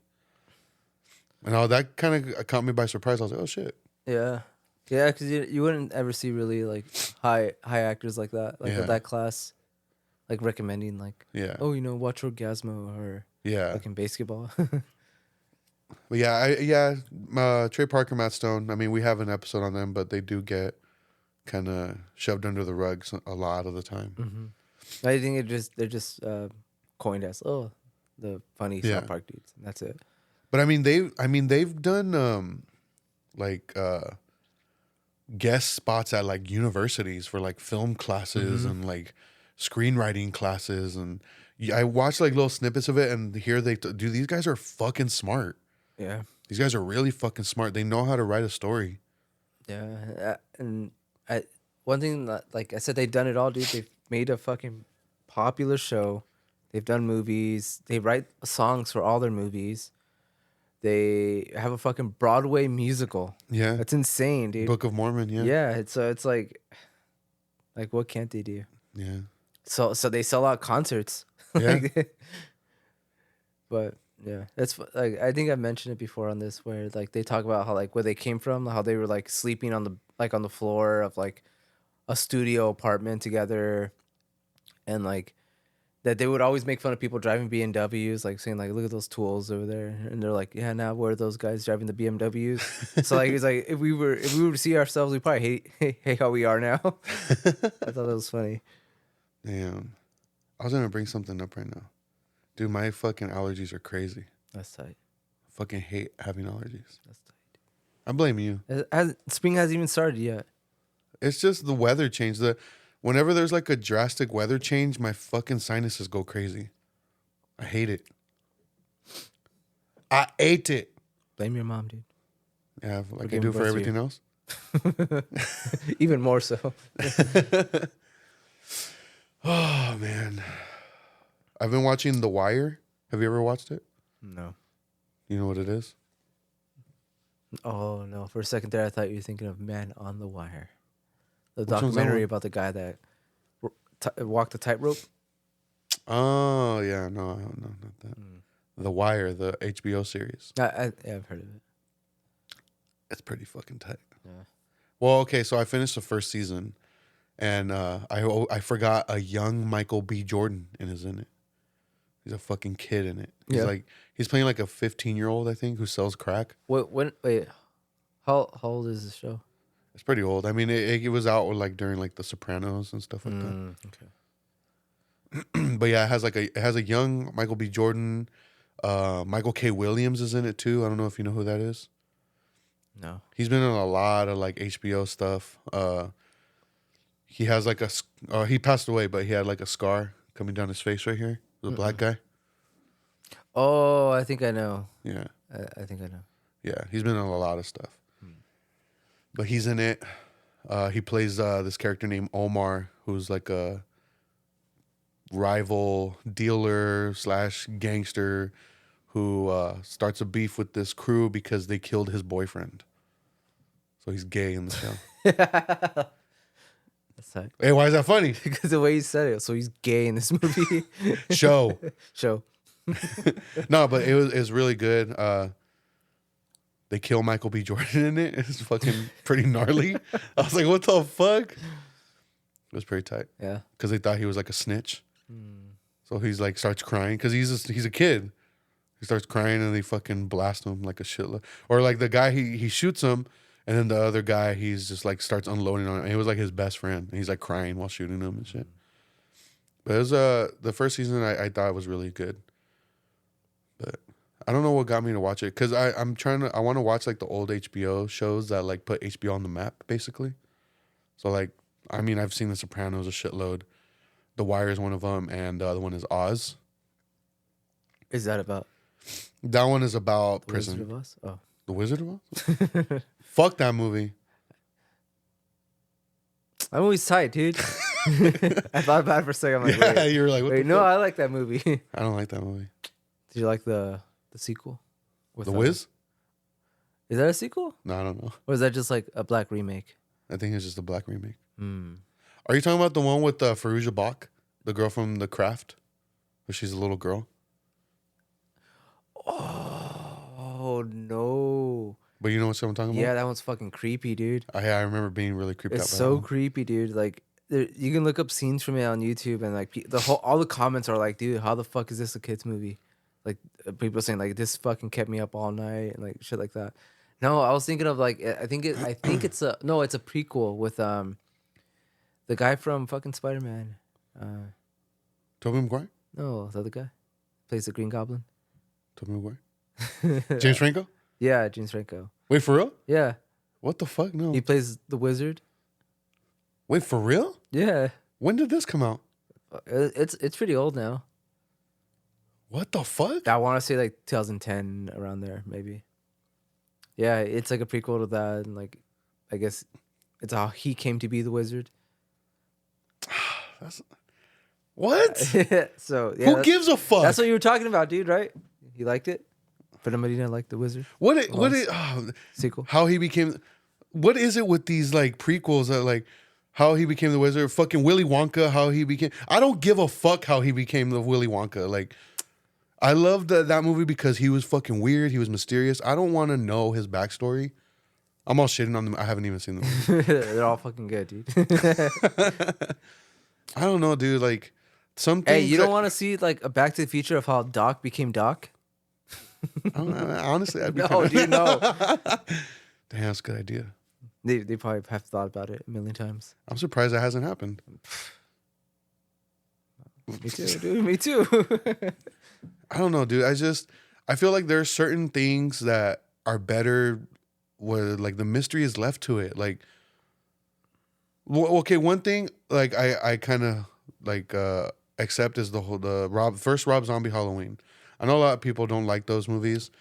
And all that kind of caught me by surprise. I was like, oh shit. Yeah, yeah, because you wouldn't ever see really like high actors like that, like Yeah. of that class, like recommending like, Yeah. oh, watch Orgasmo or Yeah. like in basketball. But yeah, Trey Parker, Matt Stone. I mean, we have an episode on them, but they do get kind of shoved under the rug a lot of the time. Mm-hmm. I think they're just coined as the funny Yeah. South Park dudes. And that's it. But I mean, they've done guest spots at like universities for like film classes and like screenwriting classes, and I watched like little snippets of it, and here dude, these guys are fucking smart. Yeah, These guys are really fucking smart. They know how to write a story. yeah. And one thing that like I said, they've done it all, dude. They've made a fucking popular show. They've done movies. They write songs for all their movies. They have a fucking Broadway musical. Yeah, That's insane, dude. Book of Mormon. Yeah, Yeah, it's like what can't they do? yeah. So they sell out concerts. Yeah. But yeah, that's like I think I mentioned it before on this where like they talk about how like where they came from, how they were like sleeping on the floor of like a studio apartment together, and like that they would always make fun of people driving BMWs, like saying like, look at those tools over there, and they're like, yeah, now we're those guys driving the BMWs. So like it's like if we were to see ourselves, we probably hate how we are now. I thought that was funny. Damn, I was gonna bring something up right now, dude. My fucking allergies are crazy. That's tight. I fucking hate having allergies. That's tight. I blame you. Spring hasn't even started yet. It's just the weather change. Whenever there's like a drastic weather change, my fucking sinuses go crazy. I hate it. I ate it. Blame your mom, dude. Yeah, like I giving do for birth to everything you. else. Even more so. Oh man, I've been watching The Wire. Have you ever watched it? No. You know what it is? Oh no! For a second there, I thought you were thinking of Man on the Wire, the Which one's that documentary one? about the guy that walked the tightrope. Oh yeah, no, not that. The Wire, the HBO series. Yeah, I've heard of it. It's pretty fucking tight. Yeah. Well, okay, so I finished the first season, and I forgot a young Michael B. Jordan is in it. He's a fucking kid in it. He's playing like a 15-year-old, I think, who sells crack. Wait, how old is the show? It's pretty old. I mean, it was out like during like The Sopranos and stuff like Okay. that. But yeah, it has a young Michael B. Jordan. Michael K. Williams is in it too. I don't know if you know who that is. No. He's been in a lot of like HBO stuff. He has like he passed away, but he had like a scar coming down his face right here. The black guy. Oh, I think I know. Yeah. I think I know. Yeah. He's been in a lot of stuff. But he's in it. He plays this character named Omar, who's like a rival dealer / gangster who starts a beef with this crew because they killed his boyfriend. So he's gay in the show. That's tight. Hey, why is that funny? Because the way you said it, so he's gay in this movie. Show. Show. No, but it's really good. They kill Michael B. Jordan in it. It's fucking pretty gnarly. I was like, what the fuck? It was pretty tight. Yeah. Because they thought he was like a snitch. So he's like starts crying because he's a kid. He starts crying and they fucking blast him like a shitload. Or like the guy he shoots him, and then the other guy he's just like starts unloading on him. And he was like his best friend. And he's like crying while shooting him and shit. But it was the first season I thought was really good. But I don't know what got me to watch it because I want to watch like the old HBO shows that like put HBO on the map basically. So like I mean I've seen The Sopranos a shitload. The Wire is one of them, and the other one is Oz. Is that about? That one is about The prison. Wizard of Oz? Oh. The Wizard of Oz? Fuck that movie. That movie's tight, dude. I thought about it for a second. I'm like, Yeah, wait, you were like, what wait, the no, fuck? I like that movie. Did I don't like that movie. you like the sequel? With The Wiz? Is that a sequel? No, I don't know. Or is that just like a black remake? I think it's just a black remake. Hmm. Are you talking about the one with Farouja Balk, the girl from The Craft, where she's a little girl? Oh no! But you know what I'm talking about? Yeah, that one's fucking creepy, dude. I remember being really creeped out. It's by so that one. creepy, dude. Like, you can look up scenes from it on YouTube, and like all the comments are like, "Dude, how the fuck is this a kids movie?" Like people saying like, "This fucking kept me up all night," and like shit like that. No, I was thinking of like, I think it's a prequel with the guy from fucking Spider-Man. Tobey Maguire? No, the other guy plays the Green Goblin. Tobey Maguire? James Franco? Yeah, James Franco. Wait, for real? Yeah, What the fuck? No. he plays the wizard. Wait, for real? Yeah, When did this come out? it's pretty old now. What the fuck? I want to say like 2010 around there, maybe. Yeah, it's like a prequel to that, and like, I guess it's how he came to be the wizard. What? So yeah, Who gives a fuck? That's what you were talking about, dude. Right? You liked it, but nobody didn't like the wizard sequel. How he became? What is it with these like prequels that like how he became the wizard? Fucking Willy Wonka. How he became? I don't give a fuck how he became the Willy Wonka. Like, I loved that movie because he was fucking weird. He was mysterious. I don't want to know his backstory. I'm all shitting on them. I haven't even seen them. They're all fucking good, dude. I don't know, dude. Like some things. Hey, you don't want to see like a Back to the Future of how Doc became Doc? Honestly, I'd be No, dude, no. Damn, that's a good idea. They probably have thought about it a million times. I'm surprised that hasn't happened. Me too, dude. Me too. I don't know, dude. I feel like there are certain things that are better where like the mystery is left to it. Like, okay, one thing like I kind of like accept is the first Rob Zombie Halloween. I know a lot of people don't like those movies,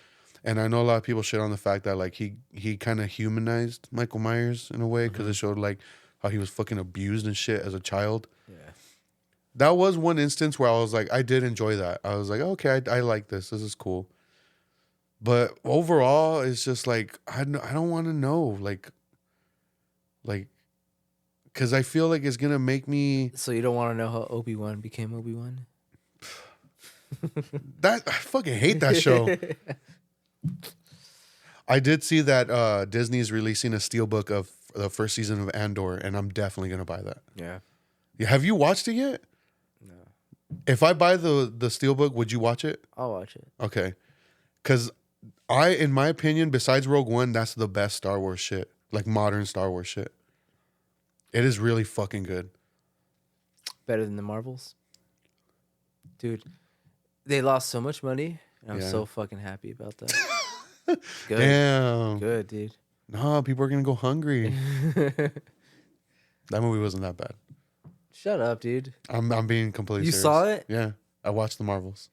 and I know a lot of people shit on the fact that like he kind of humanized Michael Myers in a way because it showed like how he was fucking abused and shit as a child. Yeah. That was one instance where I was like, I did enjoy that. I was like, okay, I like this. This is cool. But overall, it's just like I don't want to know, like, because I feel like it's gonna make me. So you don't want to know how Obi-Wan became Obi-Wan? I fucking hate that show. I did see that Disney's releasing a steelbook of the first season of Andor, and I'm definitely gonna buy that. Yeah. Have you watched it yet? No. If I buy the steelbook, would you watch it? I'll watch it. Okay, because in my opinion, besides Rogue One, that's the best Star Wars shit, like modern Star Wars shit. It is really fucking good. Better than the Marvels? Dude, they lost so much money, and I'm so fucking happy about that. Good. Damn. Good, dude. No, people are gonna go hungry. That movie wasn't that bad. Shut up, dude. I'm being completely You serious. saw it? Yeah. I watched the Marvels.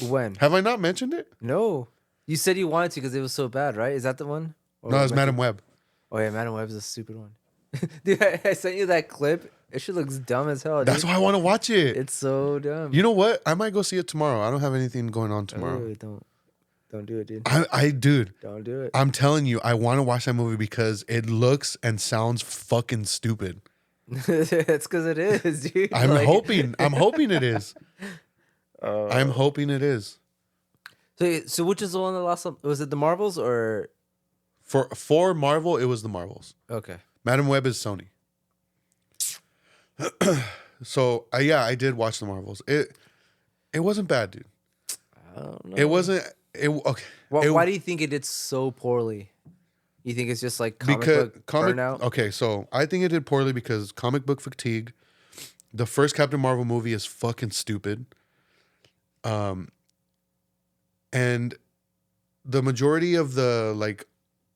When? Have I not mentioned it? No. You said you wanted to because it was so bad, right? Is that the one? Or No, it's Madam Web. Oh, yeah, Madam Web's a stupid one. Dude, I sent you that clip. It shit looks dumb as hell, dude. That's why I want to watch it. It's so dumb. You know what? I might go see it tomorrow. I don't have anything going on tomorrow. Oh, don't do it, dude. Dude, Don't do it. I'm telling you, I want to watch that movie because it looks and sounds fucking stupid. It's because it is, dude. I'm Like- hoping it is. I'm hoping it is. So which is the one that lost? Was it the Marvels or? For Marvel, it was the Marvels. Okay. Madam Web is Sony. So I did watch the Marvels. It wasn't bad, dude. I don't know. It wasn't. It okay. Why do you think it did so poorly? You think it's just like comic book burnout? Okay, so I think it did poorly because comic book fatigue. The first Captain Marvel movie is fucking stupid. And the majority of the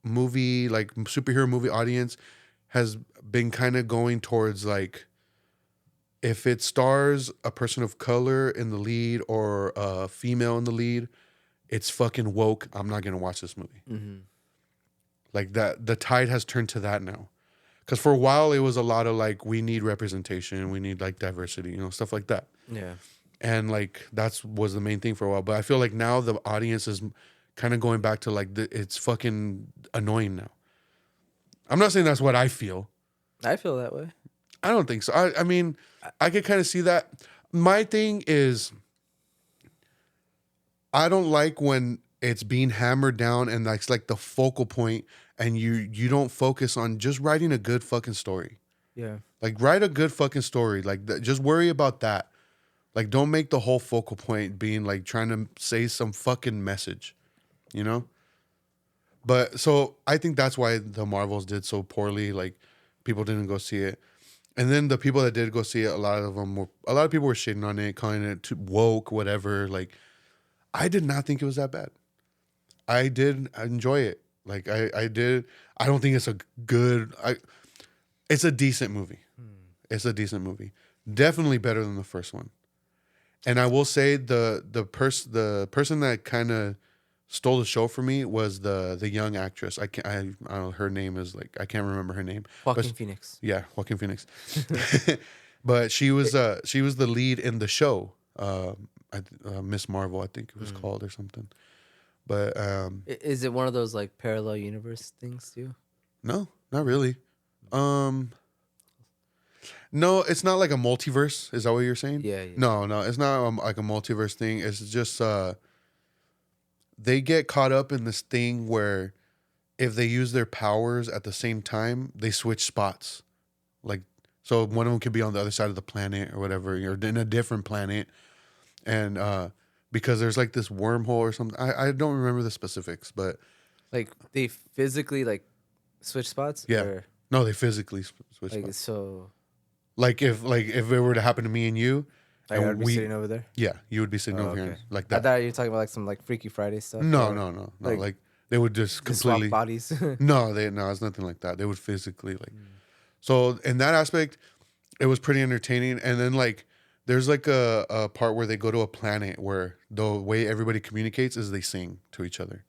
superhero movie audience has been kind of going towards like, if it stars a person of color in the lead or a female in the lead, it's fucking woke. I'm not gonna watch this movie. Mm-hmm. Like that, the tide has turned to that now. Because for a while it was a lot of like, we need representation, we need like diversity, stuff like that. Yeah. And like was the main thing for a while. But I feel like now the audience is kind of going back to like it's fucking annoying now. I'm not saying that's what I feel. I feel that way. I don't think so. I mean, I could kind of see that. My thing is, I don't like when it's being hammered down and that's like the focal point, and you don't focus on just writing a good fucking story. Yeah. Like write a good fucking story. Like just worry about that. Like don't make the whole focal point being like trying to say some fucking message, But so I think that's why the Marvels did so poorly. Like people didn't go see it. And then the people that did go see it, a lot of people were shitting on it, calling it too woke, whatever. Like, I did not think it was that bad. I did enjoy it. Like, I did. I don't think it's it's a decent movie. It's a decent movie. Definitely better than the first one. And I will say the person that kind of stole the show for me was the young actress. I don't know, her name is like, I can't remember her name. Joaquin Phoenix. Yeah, Joaquin Phoenix. But she was the lead in the show. Miss Marvel, I think it was called or something. But is it one of those like parallel universe things too? No, not really. No, it's not like a multiverse. Is that what you're saying? Yeah. No, it's not like a multiverse thing. It's just they get caught up in this thing where if they use their powers at the same time, they switch spots. Like, so one of them could be on the other side of the planet or whatever, or in a different planet. And because there's like this wormhole or something. I don't remember the specifics, but like they physically like switch spots? Yeah. Or, no, they physically switch like, spots. So Like if it were to happen to me and you, I would be sitting over there. Yeah, you would be sitting over here like that. I thought you were talking about like some like Freaky Friday stuff. No. Like, Like they would just completely swap bodies. No, it's nothing like that. They would physically like. So in that aspect, it was pretty entertaining. And then like there's like a part where they go to a planet where the way everybody communicates is they sing to each other.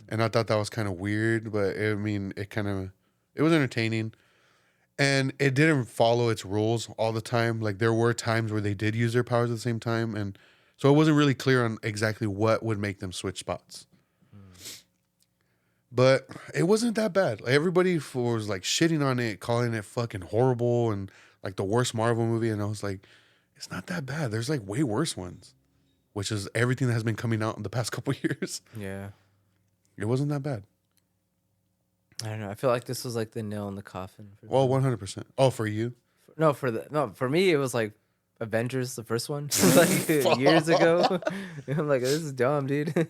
And I thought that was kind of weird, but it was entertaining. And it didn't follow its rules all the time. Like there were times where they did use their powers at the same time. And so it wasn't really clear on exactly what would make them switch spots. But it wasn't that bad. Like, everybody was like shitting on it, calling it fucking horrible and like the worst Marvel movie. And I was like, it's not that bad. There's like way worse ones, which is everything that has been coming out in the past couple years. Yeah. It wasn't that bad. I don't know. I feel like this was like the nail in the coffin. Well, 100%. Oh, for you? For me, it was like Avengers, the first one, like years ago. I'm like, this is dumb, dude.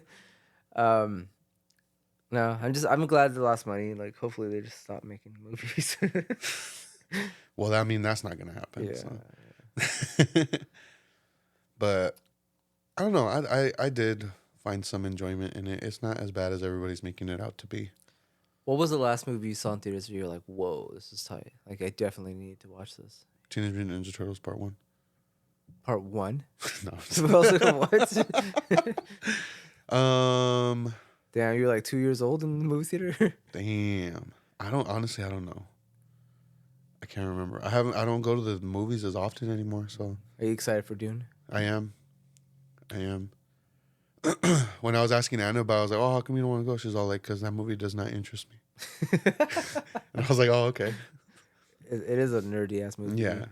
No, I'm glad they lost money. Like, hopefully they just stop making movies. Well, I mean, that's not gonna happen. Yeah. So. But I don't know. I did find some enjoyment in it. It's not as bad as everybody's making it out to be. What was the last movie you saw in theaters where you're like, whoa, this is tight? Like, I definitely need to watch this. Teenage Mutant Ninja Turtles Part 1. Part 1? No. What? Damn, you're like 2 years old in the movie theater? Damn. I don't know. I can't remember. I don't go to the movies as often anymore, so. Are you excited for Dune? I am. When I was asking Anna about it, I was like, oh, how come you don't want to go? She's all like, because that movie does not interest me. And I was like, oh, okay. It is a nerdy ass movie. Yeah.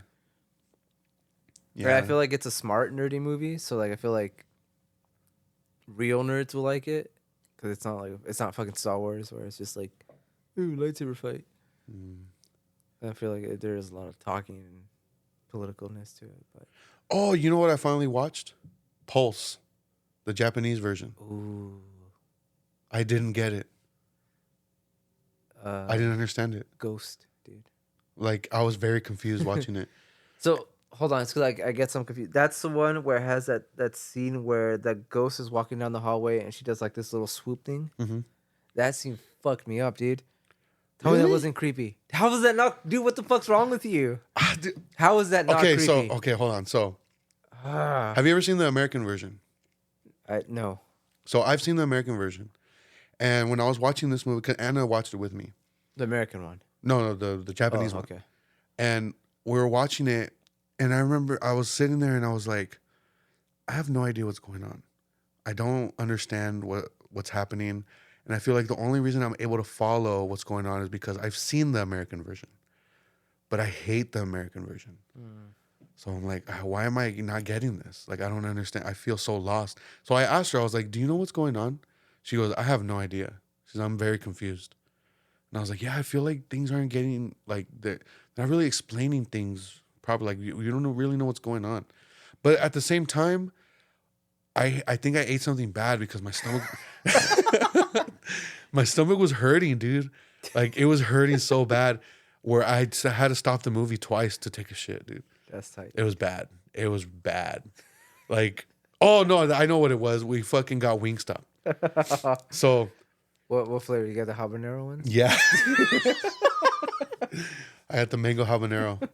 I feel like it's a smart nerdy movie, so like I feel like real nerds will like it because it's not fucking Star Wars where it's just like, ooh, lightsaber fight. I feel like there is a lot of talking and politicalness to it. But Oh, you know what I finally watched? Pulse, the Japanese version. ooh, I didn't get it. I didn't understand it. Ghost, dude. Like, I was very confused watching it. So hold on, it's because I get some confused. That's the one where it has that scene where the ghost is walking down the hallway and she does like this little swoop thing. Mm-hmm. That scene fucked me up, dude. Tell me that Really? wasn't creepy. How was that not, dude? What the fuck's wrong with you? How was that not Okay, creepy? okay, hold on. So, have you ever seen the American version? No. So I've seen the American version, and when I was watching this movie, 'cause Anna watched it with me. The American one. No, the Japanese one. Okay. And we were watching it, and I remember I was sitting there, and I was like, I have no idea what's going on. I don't understand what's happening, and I feel like the only reason I'm able to follow what's going on is because I've seen the American version, but I hate the American version. So I'm like, why am I not getting this? Like, I don't understand. I feel so lost. So I asked her, I was like, do you know what's going on? She goes, I have no idea. She says, I'm very confused. And I was like, yeah, I feel like things aren't getting, like, they're not really explaining things properly. Like, you don't really know what's going on. But at the same time, I think I ate something bad because my stomach, my stomach was hurting, dude. Like, it was hurting so bad where I had to stop the movie twice to take a shit, dude. That's tight. It was bad. It was bad. Like, oh no, I know what it was. We fucking got Wingstop. So, What flavor? You got the habanero one? yeah. I had the mango habanero.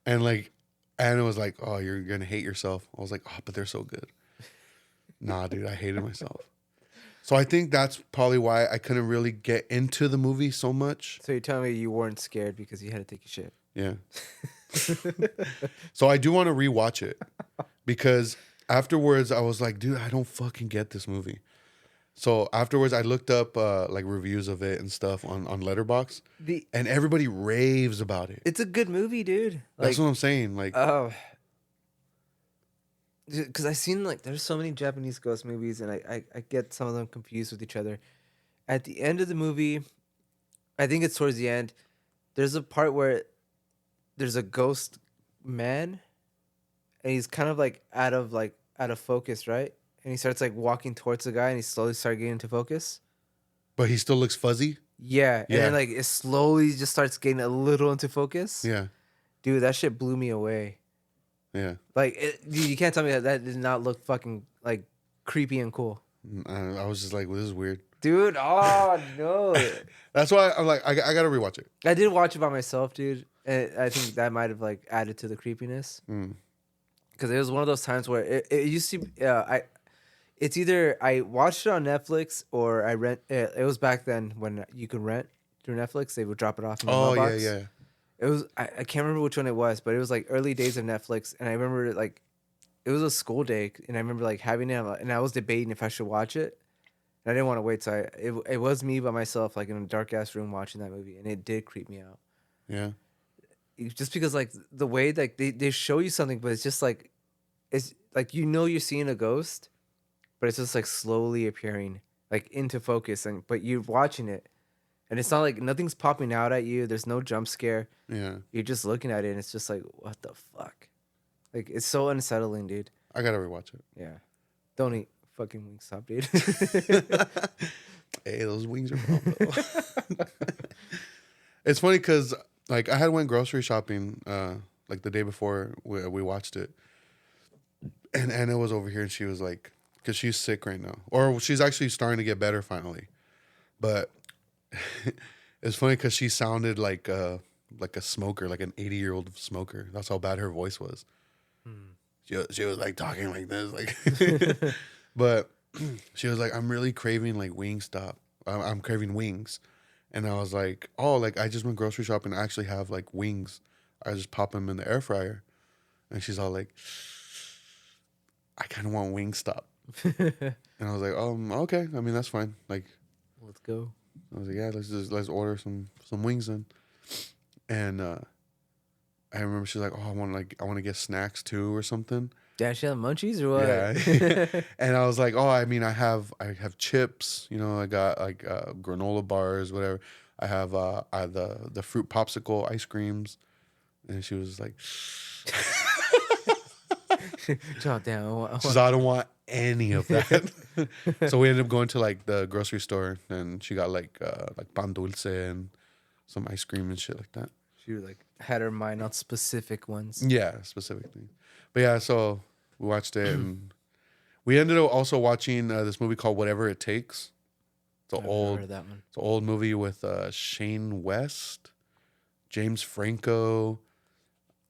And like, Anna was like, oh, you're going to hate yourself. I was like, oh, but they're so good. Nah, dude, I hated myself. So I think that's probably why I couldn't really get into the movie so much. So you're telling me you weren't scared because you had to take a shit? Yeah. So I do want to rewatch it because afterwards I was like, dude, I don't fucking get this movie. So afterwards I looked up like reviews of it and stuff on Letterboxd, and everybody raves about it. It's a good movie, dude. That's what I'm saying. Like, because I've seen like there's so many Japanese ghost movies, and I get some of them confused with each other. At the end of the movie, I think it's towards the end. There's a part where there's a ghost man, and he's kind of like out of focus, right? And he starts like walking towards the guy, and he slowly starts getting into focus. but he still looks fuzzy. Yeah, and then like it slowly just starts getting a little into focus. Yeah, Dude, that shit blew me away. yeah. Like, dude, you can't tell me that did not look fucking like creepy and cool. I was just like, well, this is weird. Dude, oh no. That's why I'm like, I got to rewatch it. I did watch it by myself, dude. And I think that might have like added to the creepiness. Because it was one of those times where it used to. It's either I watched it on Netflix or I rent. It was back then when you could rent through Netflix. They would drop it off in the mailbox. Yeah. It was I can't remember which one it was, but it was like early days of Netflix, and I remember like it was a school day, and I remember like having it, and I was debating if I should watch it. And I didn't want to wait, so it was me by myself, like in a dark ass room watching that movie, and it did creep me out. Yeah. Just because like the way like they show you something, but it's just like it's like you're seeing a ghost, but it's just like slowly appearing like into focus, but you're watching it, and it's not like nothing's popping out at you. There's no jump scare. Yeah. You're just looking at it, and it's just like, what the fuck? Like it's so unsettling, dude. I gotta rewatch it. Yeah, don't eat fucking Wingstop, dude. Hey, those wings are bomb, though. It's funny because like I had went grocery shopping like the day before we watched it, and Anna was over here and she was like, because she's sick right now, or she's actually starting to get better finally, but it's funny because she sounded like a smoker, like an 80-year-old smoker. That's how bad her voice was. She was like talking like this, like. But she was like, I'm really craving like Wingstop. I'm craving wings. And I was like, oh, like I just went grocery shopping. I actually have like wings. I just pop them in the air fryer. And she's all like, I kind of want Wingstop. And I was like, okay. I mean, that's fine. Like, Let's go. I was like, yeah, let's order some wings then. And I remember she's like, oh, I want to get snacks too or something. Damn, she had munchies or what? Yeah. And I was like, oh, I mean, I have chips, you know, I got like granola bars, whatever. I have the fruit popsicle ice creams. And she was like, Oh, damn. she's like, I don't want any of that. So we ended up going to like the grocery store, and she got like pan dulce and some ice cream and shit like that. She like had her mind on specific ones. Yeah, specifically. But yeah, so we watched it, and we ended up also watching this movie called Whatever It Takes. It's an I've never old, heard that one. it's an old movie with Shane West, James Franco,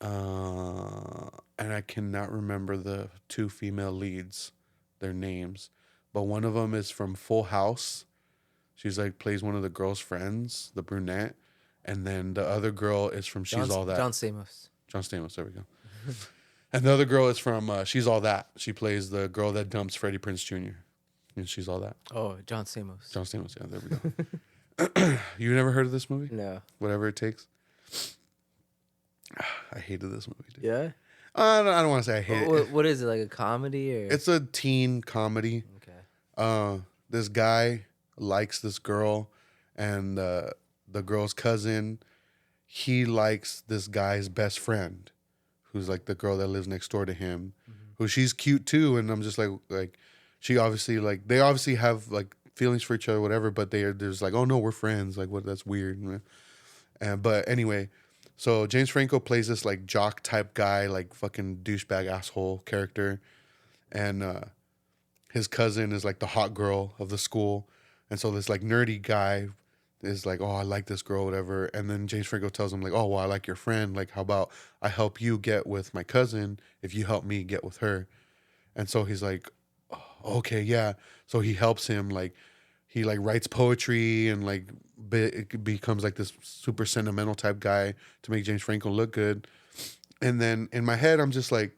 and I cannot remember the two female leads, their names, but one of them is from Full House. She's like plays one of the girl's friends, the brunette, and then the other girl is from She's All That. John Stamos. John Stamos, there we go. And the other girl is from She's All That. She plays the girl that dumps Freddie Prinze Jr. And She's All That. Oh, John Stamos. John Stamos, yeah, there we go. You never heard of this movie? No. Whatever It Takes? I hated this movie, dude. Yeah? I don't want to say I hate it. What is it, like a comedy or? It's a teen comedy. Okay. This guy likes this girl, and the girl's cousin, he likes this guy's best friend, who's like the girl that lives next door to him, who she's cute too. And I'm just like she obviously like they obviously have like feelings for each other, whatever. But there's like, oh no, we're friends. Like what? That's weird. And but anyway, so James Franco plays this like jock type guy, like fucking douchebag asshole character, and his cousin is like the hot girl of the school, and so this like nerdy guy is like, oh, I like this girl, whatever. And then James Franco tells him like, oh, well, I like your friend. Like, how about I help you get with my cousin if you help me get with her? And so he's like, oh, okay, yeah. So he helps him. Like, he like writes poetry and like it becomes like this super sentimental type guy to make James Franco look good. And then in my head, I'm just like,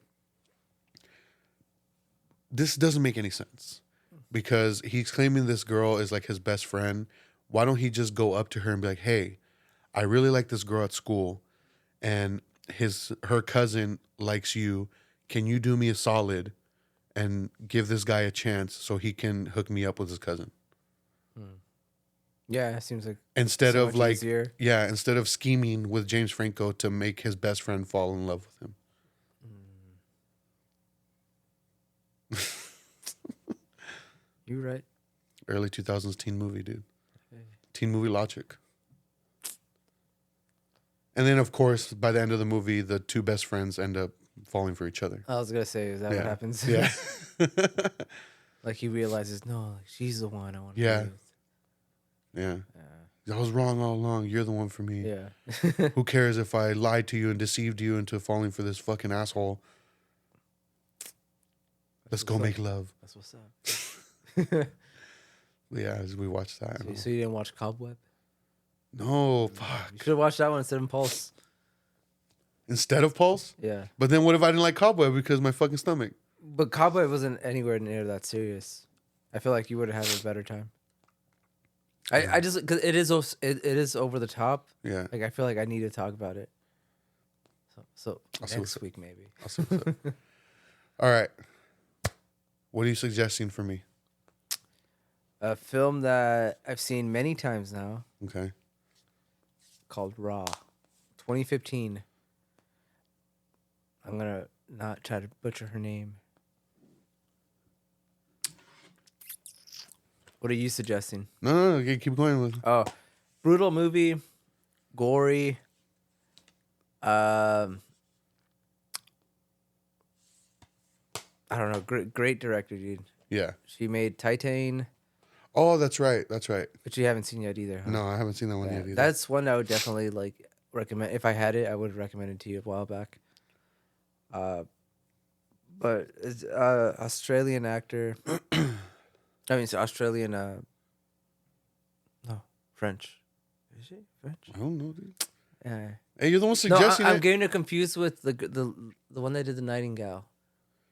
this doesn't make any sense because he's claiming this girl is like his best friend. Why don't he just go up to her and be like, hey, I really like this girl at school and her cousin likes you. Can you do me a solid and give this guy a chance so he can hook me up with his cousin? Yeah, it seems like instead so of much like, easier. yeah, instead of scheming with James Franco to make his best friend fall in love with him. You're right. Early 2000s teen movie, dude. Teen movie logic. And then, of course, by the end of the movie, the two best friends end up falling for each other. I was gonna say, is that what happens? Yeah. Like he realizes, no, like she's the one I want to Yeah. be with. Yeah. I was wrong all along. You're the one for me. Yeah. Who cares if I lied to you and deceived you into falling for this fucking asshole? Let's go make love. That's what's up. Yeah, as we watched that. So you didn't watch Cobweb? No, fuck. You should have watched that one instead of Pulse. Instead of Pulse? Yeah. But then what if I didn't like Cobweb because of my fucking stomach? But Cobweb wasn't anywhere near that serious. I feel like you would have had a better time. I just because it is over the top. Yeah. Like I feel like I need to talk about it. So next week maybe. I'll see what's up. All right. What are you suggesting for me? A film that I've seen many times now Okay. called Raw, 2015. I'm gonna not try to butcher her name. What are you suggesting? No, okay, keep going with. Oh, brutal movie, gory. I don't know. Great director, dude. Yeah. She made Titan, Oh, that's right. That's right. but you haven't seen yet either. Huh? No, I haven't seen that one Yeah, yet either. that's one I would definitely like recommend. If I had it, I would recommend it to you a while back. But it's Australian actor. I mean, it's Australian. No, French. Is she French? I don't know, dude. Yeah. Hey, you're the one No, suggesting I'm it. getting it confused with the one that did the Nightingale.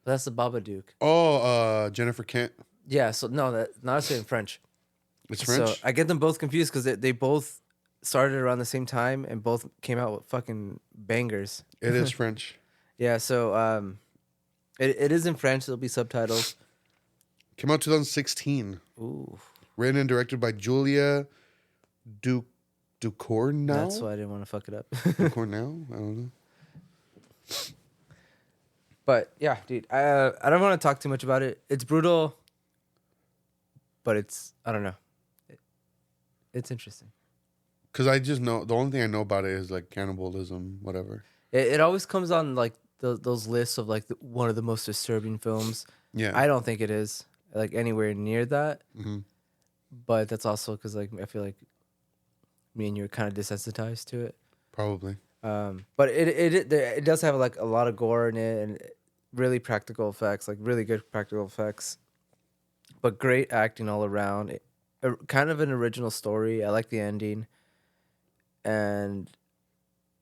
That's the Babadook. Oh, Jennifer Kent. Yeah. So no, that not saying French. It's French. So I get them both confused because they both started around the same time, and both came out with fucking bangers. It is French. Yeah, so it is in French. There'll be subtitles. Came out 2016. Ooh, Written and directed by Julia Ducournau. that's why I didn't want to fuck it up. Ducournau? I don't know. But yeah, dude, I don't want to talk too much about it. It's brutal, but I don't know. It's interesting. Because I just know, the only thing I know about it is like cannibalism, whatever. It always comes on like those lists of like one of the most disturbing films. Yeah. I don't think it is like anywhere near that. Mm-hmm. But that's also because like I feel like me and you are kind of desensitized to it. Probably. But it does have like a lot of gore in it and really practical effects, like really good practical effects. But great acting all around. Kind of an original story. I like the ending. And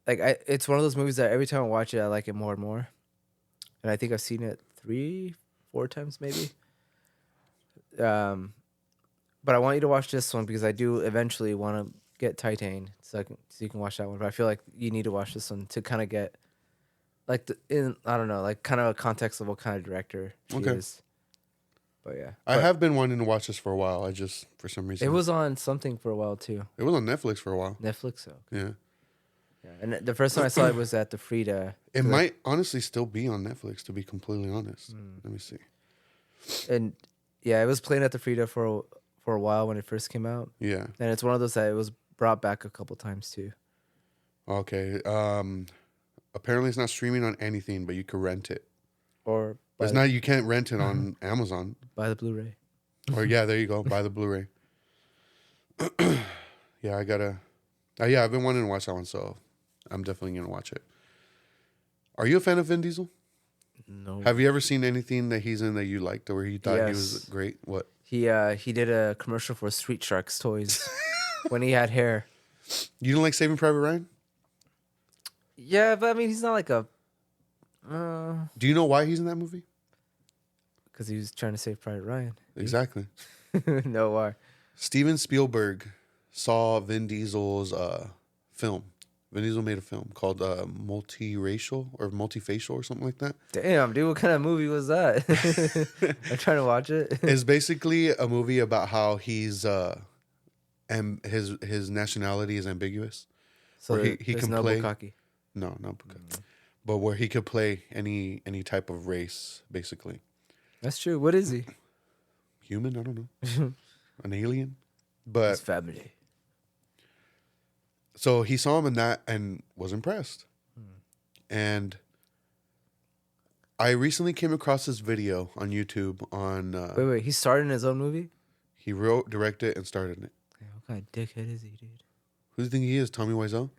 like it's one of those movies that every time I watch it, I like it more and more. And I think I've seen it 3-4 times maybe. But I want you to watch this one because I do eventually want to get Titan so you can watch that one. But I feel like you need to watch this one to kind of get like I don't know, like kind of a context of what kind of director he is. But yeah, I have been wanting to watch this for a while. I just, for some reason, it was on something for a while too. It was on Netflix for a while. Netflix, so Yeah. yeah. And the first time I saw it was at the Frida. It might honestly still be on Netflix, to be completely honest. Let me see. And yeah, it was playing at the Frida for a while when it first came out. Yeah. And it's one of those that it was brought back a couple times too. Okay. Apparently it's not streaming on anything, but you can rent it. Or It's not. You can't rent it on Amazon. buy the Blu-ray. Or yeah, there you go. Buy the Blu-ray. Yeah, I gotta. Yeah, I've been wanting to watch that one, so I'm definitely gonna watch it. Are you a fan of Vin Diesel? No. Have you ever seen anything that he's in that you liked or where you thought he was Yes. great? What? He did a commercial for Sweet Sharks toys when he had hair. You don't like Saving Private Ryan? Yeah, but I mean he's not like a Do you know why he's in that movie? because he was trying to save Private Ryan. Exactly. No, why? Steven Spielberg saw Vin Diesel's film. Vin Diesel made a film called Multiracial or Multifacial or something like that. Damn, dude, what kind of movie was that? I'm trying to watch it. It's basically a movie about how he's and his nationality is ambiguous. So Where he there's can no play. Bukkake. No, not Bukkake. But where he could play any type of race, basically. That's true. What is he? Human, I don't know. An alien. His But family. so he saw him in that and was impressed. And I recently came across this video on YouTube on Wait. He starred in his own movie? he wrote, directed, and starred in it. Yeah, what kind of dickhead is he, dude? Who do you think he is? Tommy Wiseau?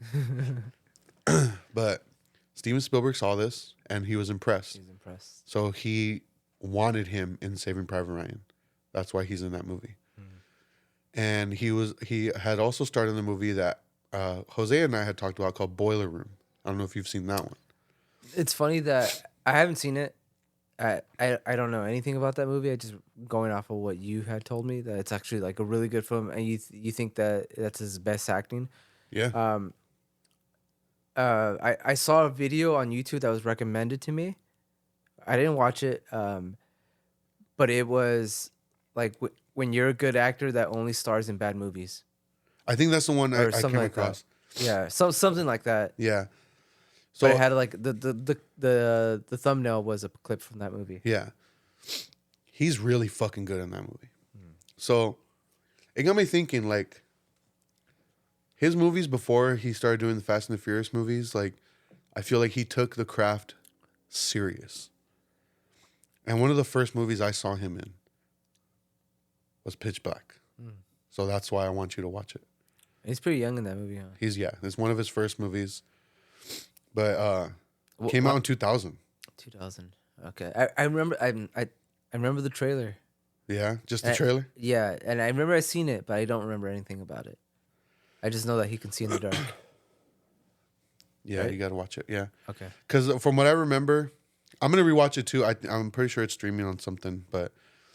But Steven Spielberg saw this and he was impressed. He's impressed. So he wanted him in Saving Private Ryan. That's why he's in that movie. And he had also starred in the movie that Jose and I had talked about called Boiler Room. I don't know if you've seen that one. It's funny that I haven't seen it. I don't know anything about that movie. I just going off of what you had told me that it's actually like a really good film, and you think that that's his best acting. Yeah. I saw a video on YouTube that was recommended to me. I didn't watch it, but it was like when you're a good actor that only stars in bad movies. I think that's the one I something came like across. That. Yeah, something like that. Yeah. So So it had like the thumbnail was a clip from that movie. yeah. He's really fucking good in that movie. So it got me thinking, like, his movies before he started doing the Fast and the Furious movies, like, I feel like he took the craft serious. And one of the first movies I saw him in was Pitch Black. So that's why I want you to watch it. He's pretty young in that movie, huh? It's one of his first movies. But came out in 2000. 2000. Okay, I remember. I remember the trailer. Yeah, just the trailer. Yeah, and I remember I seen it, but I don't remember anything about it. I just know that he can see in the dark. Yeah, Right? you got to watch it. Yeah. Okay. Because from what I remember, I'm going to rewatch it too. I'm pretty sure it's streaming on something, but.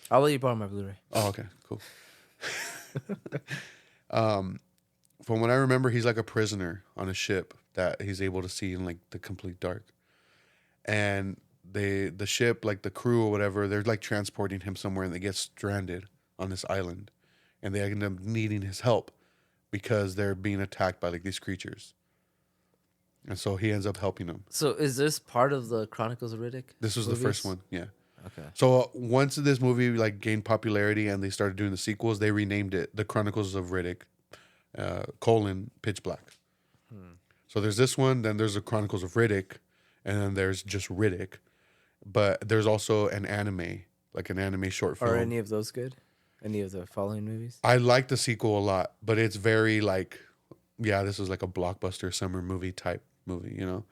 I'll let you borrow my Blu-ray. Oh, okay. Cool. from what I remember, he's like a prisoner on a ship that he's able to see in like the complete dark. And the ship, like the crew or whatever, they're like transporting him somewhere, and they get stranded on this island, and they end up needing his help because they're being attacked by like these creatures. And so he ends up helping them. So is this part of the Chronicles of Riddick? This was the first one, yeah. Okay. So once this movie like gained popularity and they started doing the sequels, they renamed it The Chronicles of Riddick, Pitch Black. So there's this one, then there's The Chronicles of Riddick, and then there's just Riddick. But there's also an anime, like an anime short film. Are any of those good? Any of the following movies? I like the sequel a lot, but it's very like, yeah, this is like a blockbuster summer movie type movie, you know?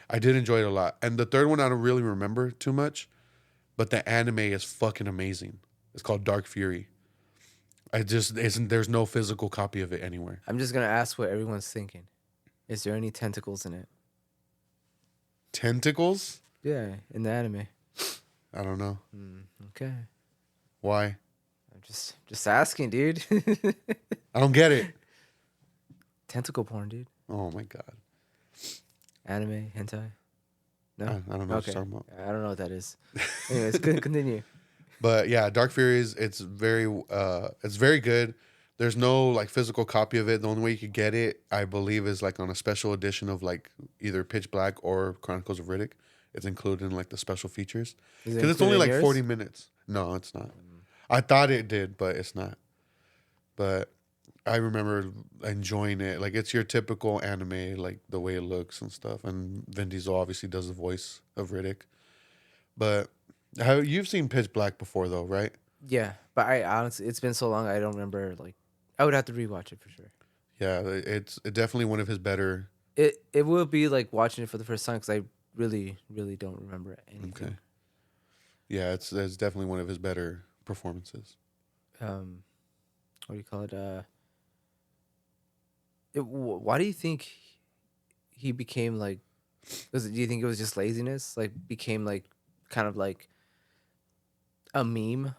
I did enjoy it a lot. And the third one, I don't really remember too much, but the anime is fucking amazing. It's called Dark Fury. There's no physical copy of it anywhere. I'm just going to ask what everyone's thinking. Is there any tentacles in it? Tentacles? Yeah, in the anime. I don't know. Okay. Why? I'm just asking, dude. I don't get it. Tentacle porn, dude. Oh my God. Anime, hentai. No, I don't know what you're talking about. I don't know what that is. Anyways, continue. But yeah, Dark Fury it's very good. There's no like physical copy of it. The only way you could get it, I believe, is like on a special edition of like either Pitch Black or Chronicles of Riddick. It's included in like the special features because it's only like 40 minutes. No, it's not. I thought it did, but it's not. But I remember enjoying it. Like it's your typical anime, like the way it looks and stuff. And Vin Diesel obviously does the voice of Riddick. But you've seen Pitch Black before, though, right? Yeah, but I honestly, it's been so long, I don't remember. Like, I would have to rewatch it for sure. Yeah, it's definitely one of his better. It will be like watching it for the first time because I really don't remember anything. Okay. Yeah, it's definitely one of his better performances. What do you call it? Why do you think he became like? Do you think it was just laziness? Like became like kind of like a meme.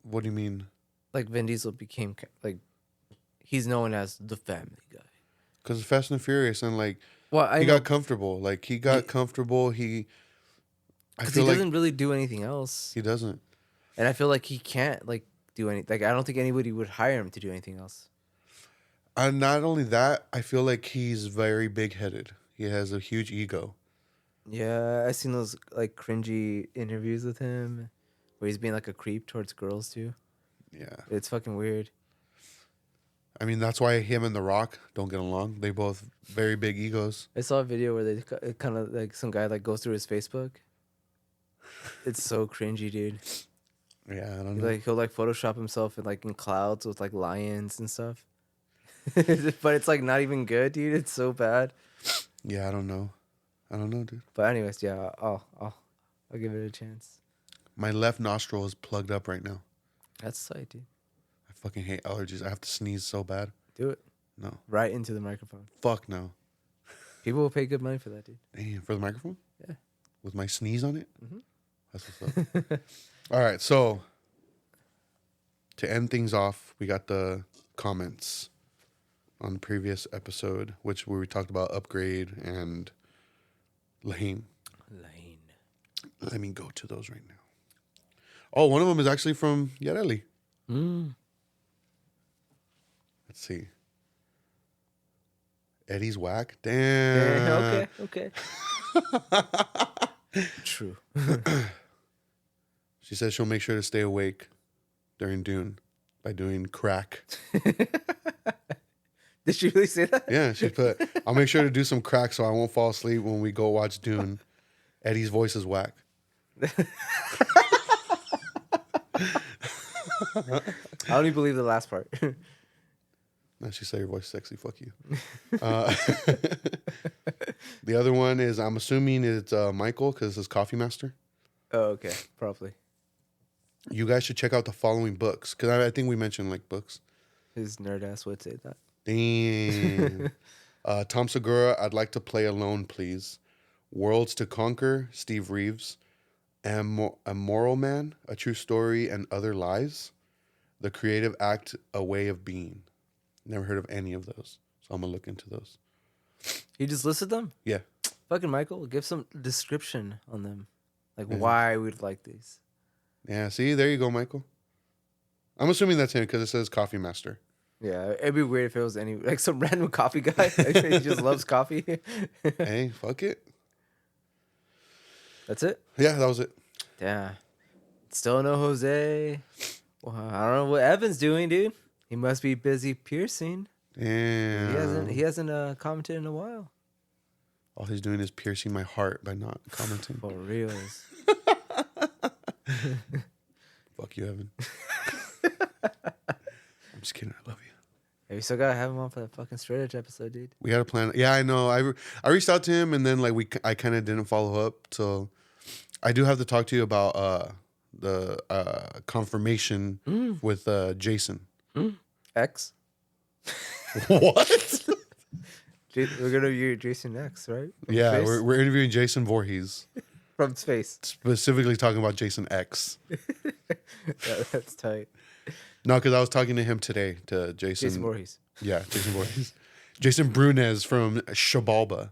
What do you mean? Like Vin Diesel became like he's known as the family guy. Because Fast and Furious and like Well, he got comfortable. Like he got comfortable. Because he doesn't really do anything else. He doesn't. And I feel like he can't like do anything. Like I don't think anybody would hire him to do anything else. And not only that, I feel like he's very big-headed. He has a huge ego. Yeah, I've seen those like cringy interviews with him where he's being like a creep towards girls too. Yeah. It's fucking weird. I mean, that's why him and The Rock don't get along. They both very big egos. I saw a video where they kind of like some guy like goes through his Facebook. It's so cringy, dude. Yeah, I don't know. Like he'll like Photoshop himself in clouds with like lions and stuff. But it's like not even good, dude. It's so bad. Yeah, I don't know, dude. But anyways, yeah, I'll give it a chance. My left nostril is plugged up right now. That's sight, dude. I fucking hate allergies. I have to sneeze so bad. Do it. No. Right into the microphone. Fuck no. People will pay good money for that, dude. Damn, for the microphone? Yeah. With my sneeze on it? Mm-hmm. That's what's up. All right, so to end things off, we got the comments on the previous episode, where we talked about Upgrade and Lane. Let me go to those right now. Oh, one of them is actually from Yareli. Let's see. Eddie's whack. Damn. Yeah, okay. True. She says she'll make sure to stay awake during Dune by doing crack. Did she really say that? Yeah, she put, I'll make sure to do some crack so I won't fall asleep when we go watch Dune. Eddie's voice is whack. I only believe the last part. No, she said your voice is sexy. Fuck you. The other one is, I'm assuming it's Michael because it's Coffee Master. Oh, okay. Probably. You guys should check out the following books because I think we mentioned like books. His nerd ass would say that. Damn. Tom Segura, I'd like to play alone, please. Worlds to Conquer, Steve Reeves. A Moral Man, A True Story and Other Lies. The creative act, a way of being. Never heard of any of those. So I'm going to look into those. You just listed them? Yeah. Fucking Michael, give some description on them. Like Yeah. why we'd like these. Yeah, see, there you go, Michael. I'm assuming that's him because it says Coffee Master. Yeah, it'd be weird if it was any like some random coffee guy. He just loves coffee. Hey, fuck it. That's it? Yeah, that was it. Yeah. Still no Jose. Well, I don't know what Evan's doing, dude. He must be busy piercing. Damn. He hasn't commented in a while. All he's doing is piercing my heart by not commenting. For reals. Fuck you, Evan. I'm just kidding. I love you. Hey, we still gotta have him on for that fucking straight edge episode, dude. We got a plan. Yeah, I know. I reached out to him and then like I kind of didn't follow up. So I do have to talk to you about the confirmation with Jason. X. What? We're gonna be Jason X, right? From Yeah, space? we're interviewing Jason Voorhees. From space. Specifically talking about Jason X. Yeah, that's tight. No, because I was talking to him today, to Jason. Jason Voorhees. Yeah, Jason Voorhees. Jason Brunez from Shabalba.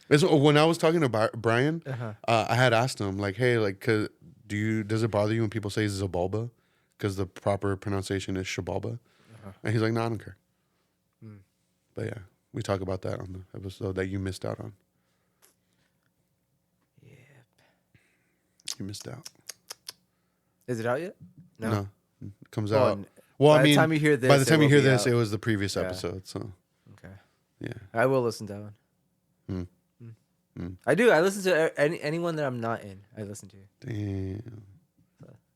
When I was talking to Brian, I had asked him, like, hey, like, does it bother you when people say Zabalba? Because the proper pronunciation is Shabalba. And he's like, no, I don't care. But yeah, we talk about that on the episode that you missed out on. Yep. You missed out. Is it out yet? No. It comes Well, out. Well, by the time you hear this, by the it time you will hear be this, out. it was the previous Yeah. episode. So Okay. yeah. I will listen to that one. Mm. I do. I listen to anyone that I'm not in. I listen to. Damn.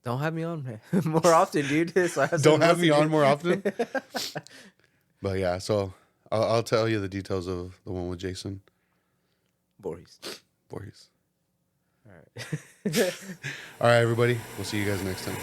Don't have me on, man. More often, dude. So I Don't have me listen on to- more often. But yeah, so I'll tell you the details of the one with Jason Voorhees. Voorhees. All right. All right, everybody. We'll see you guys next time.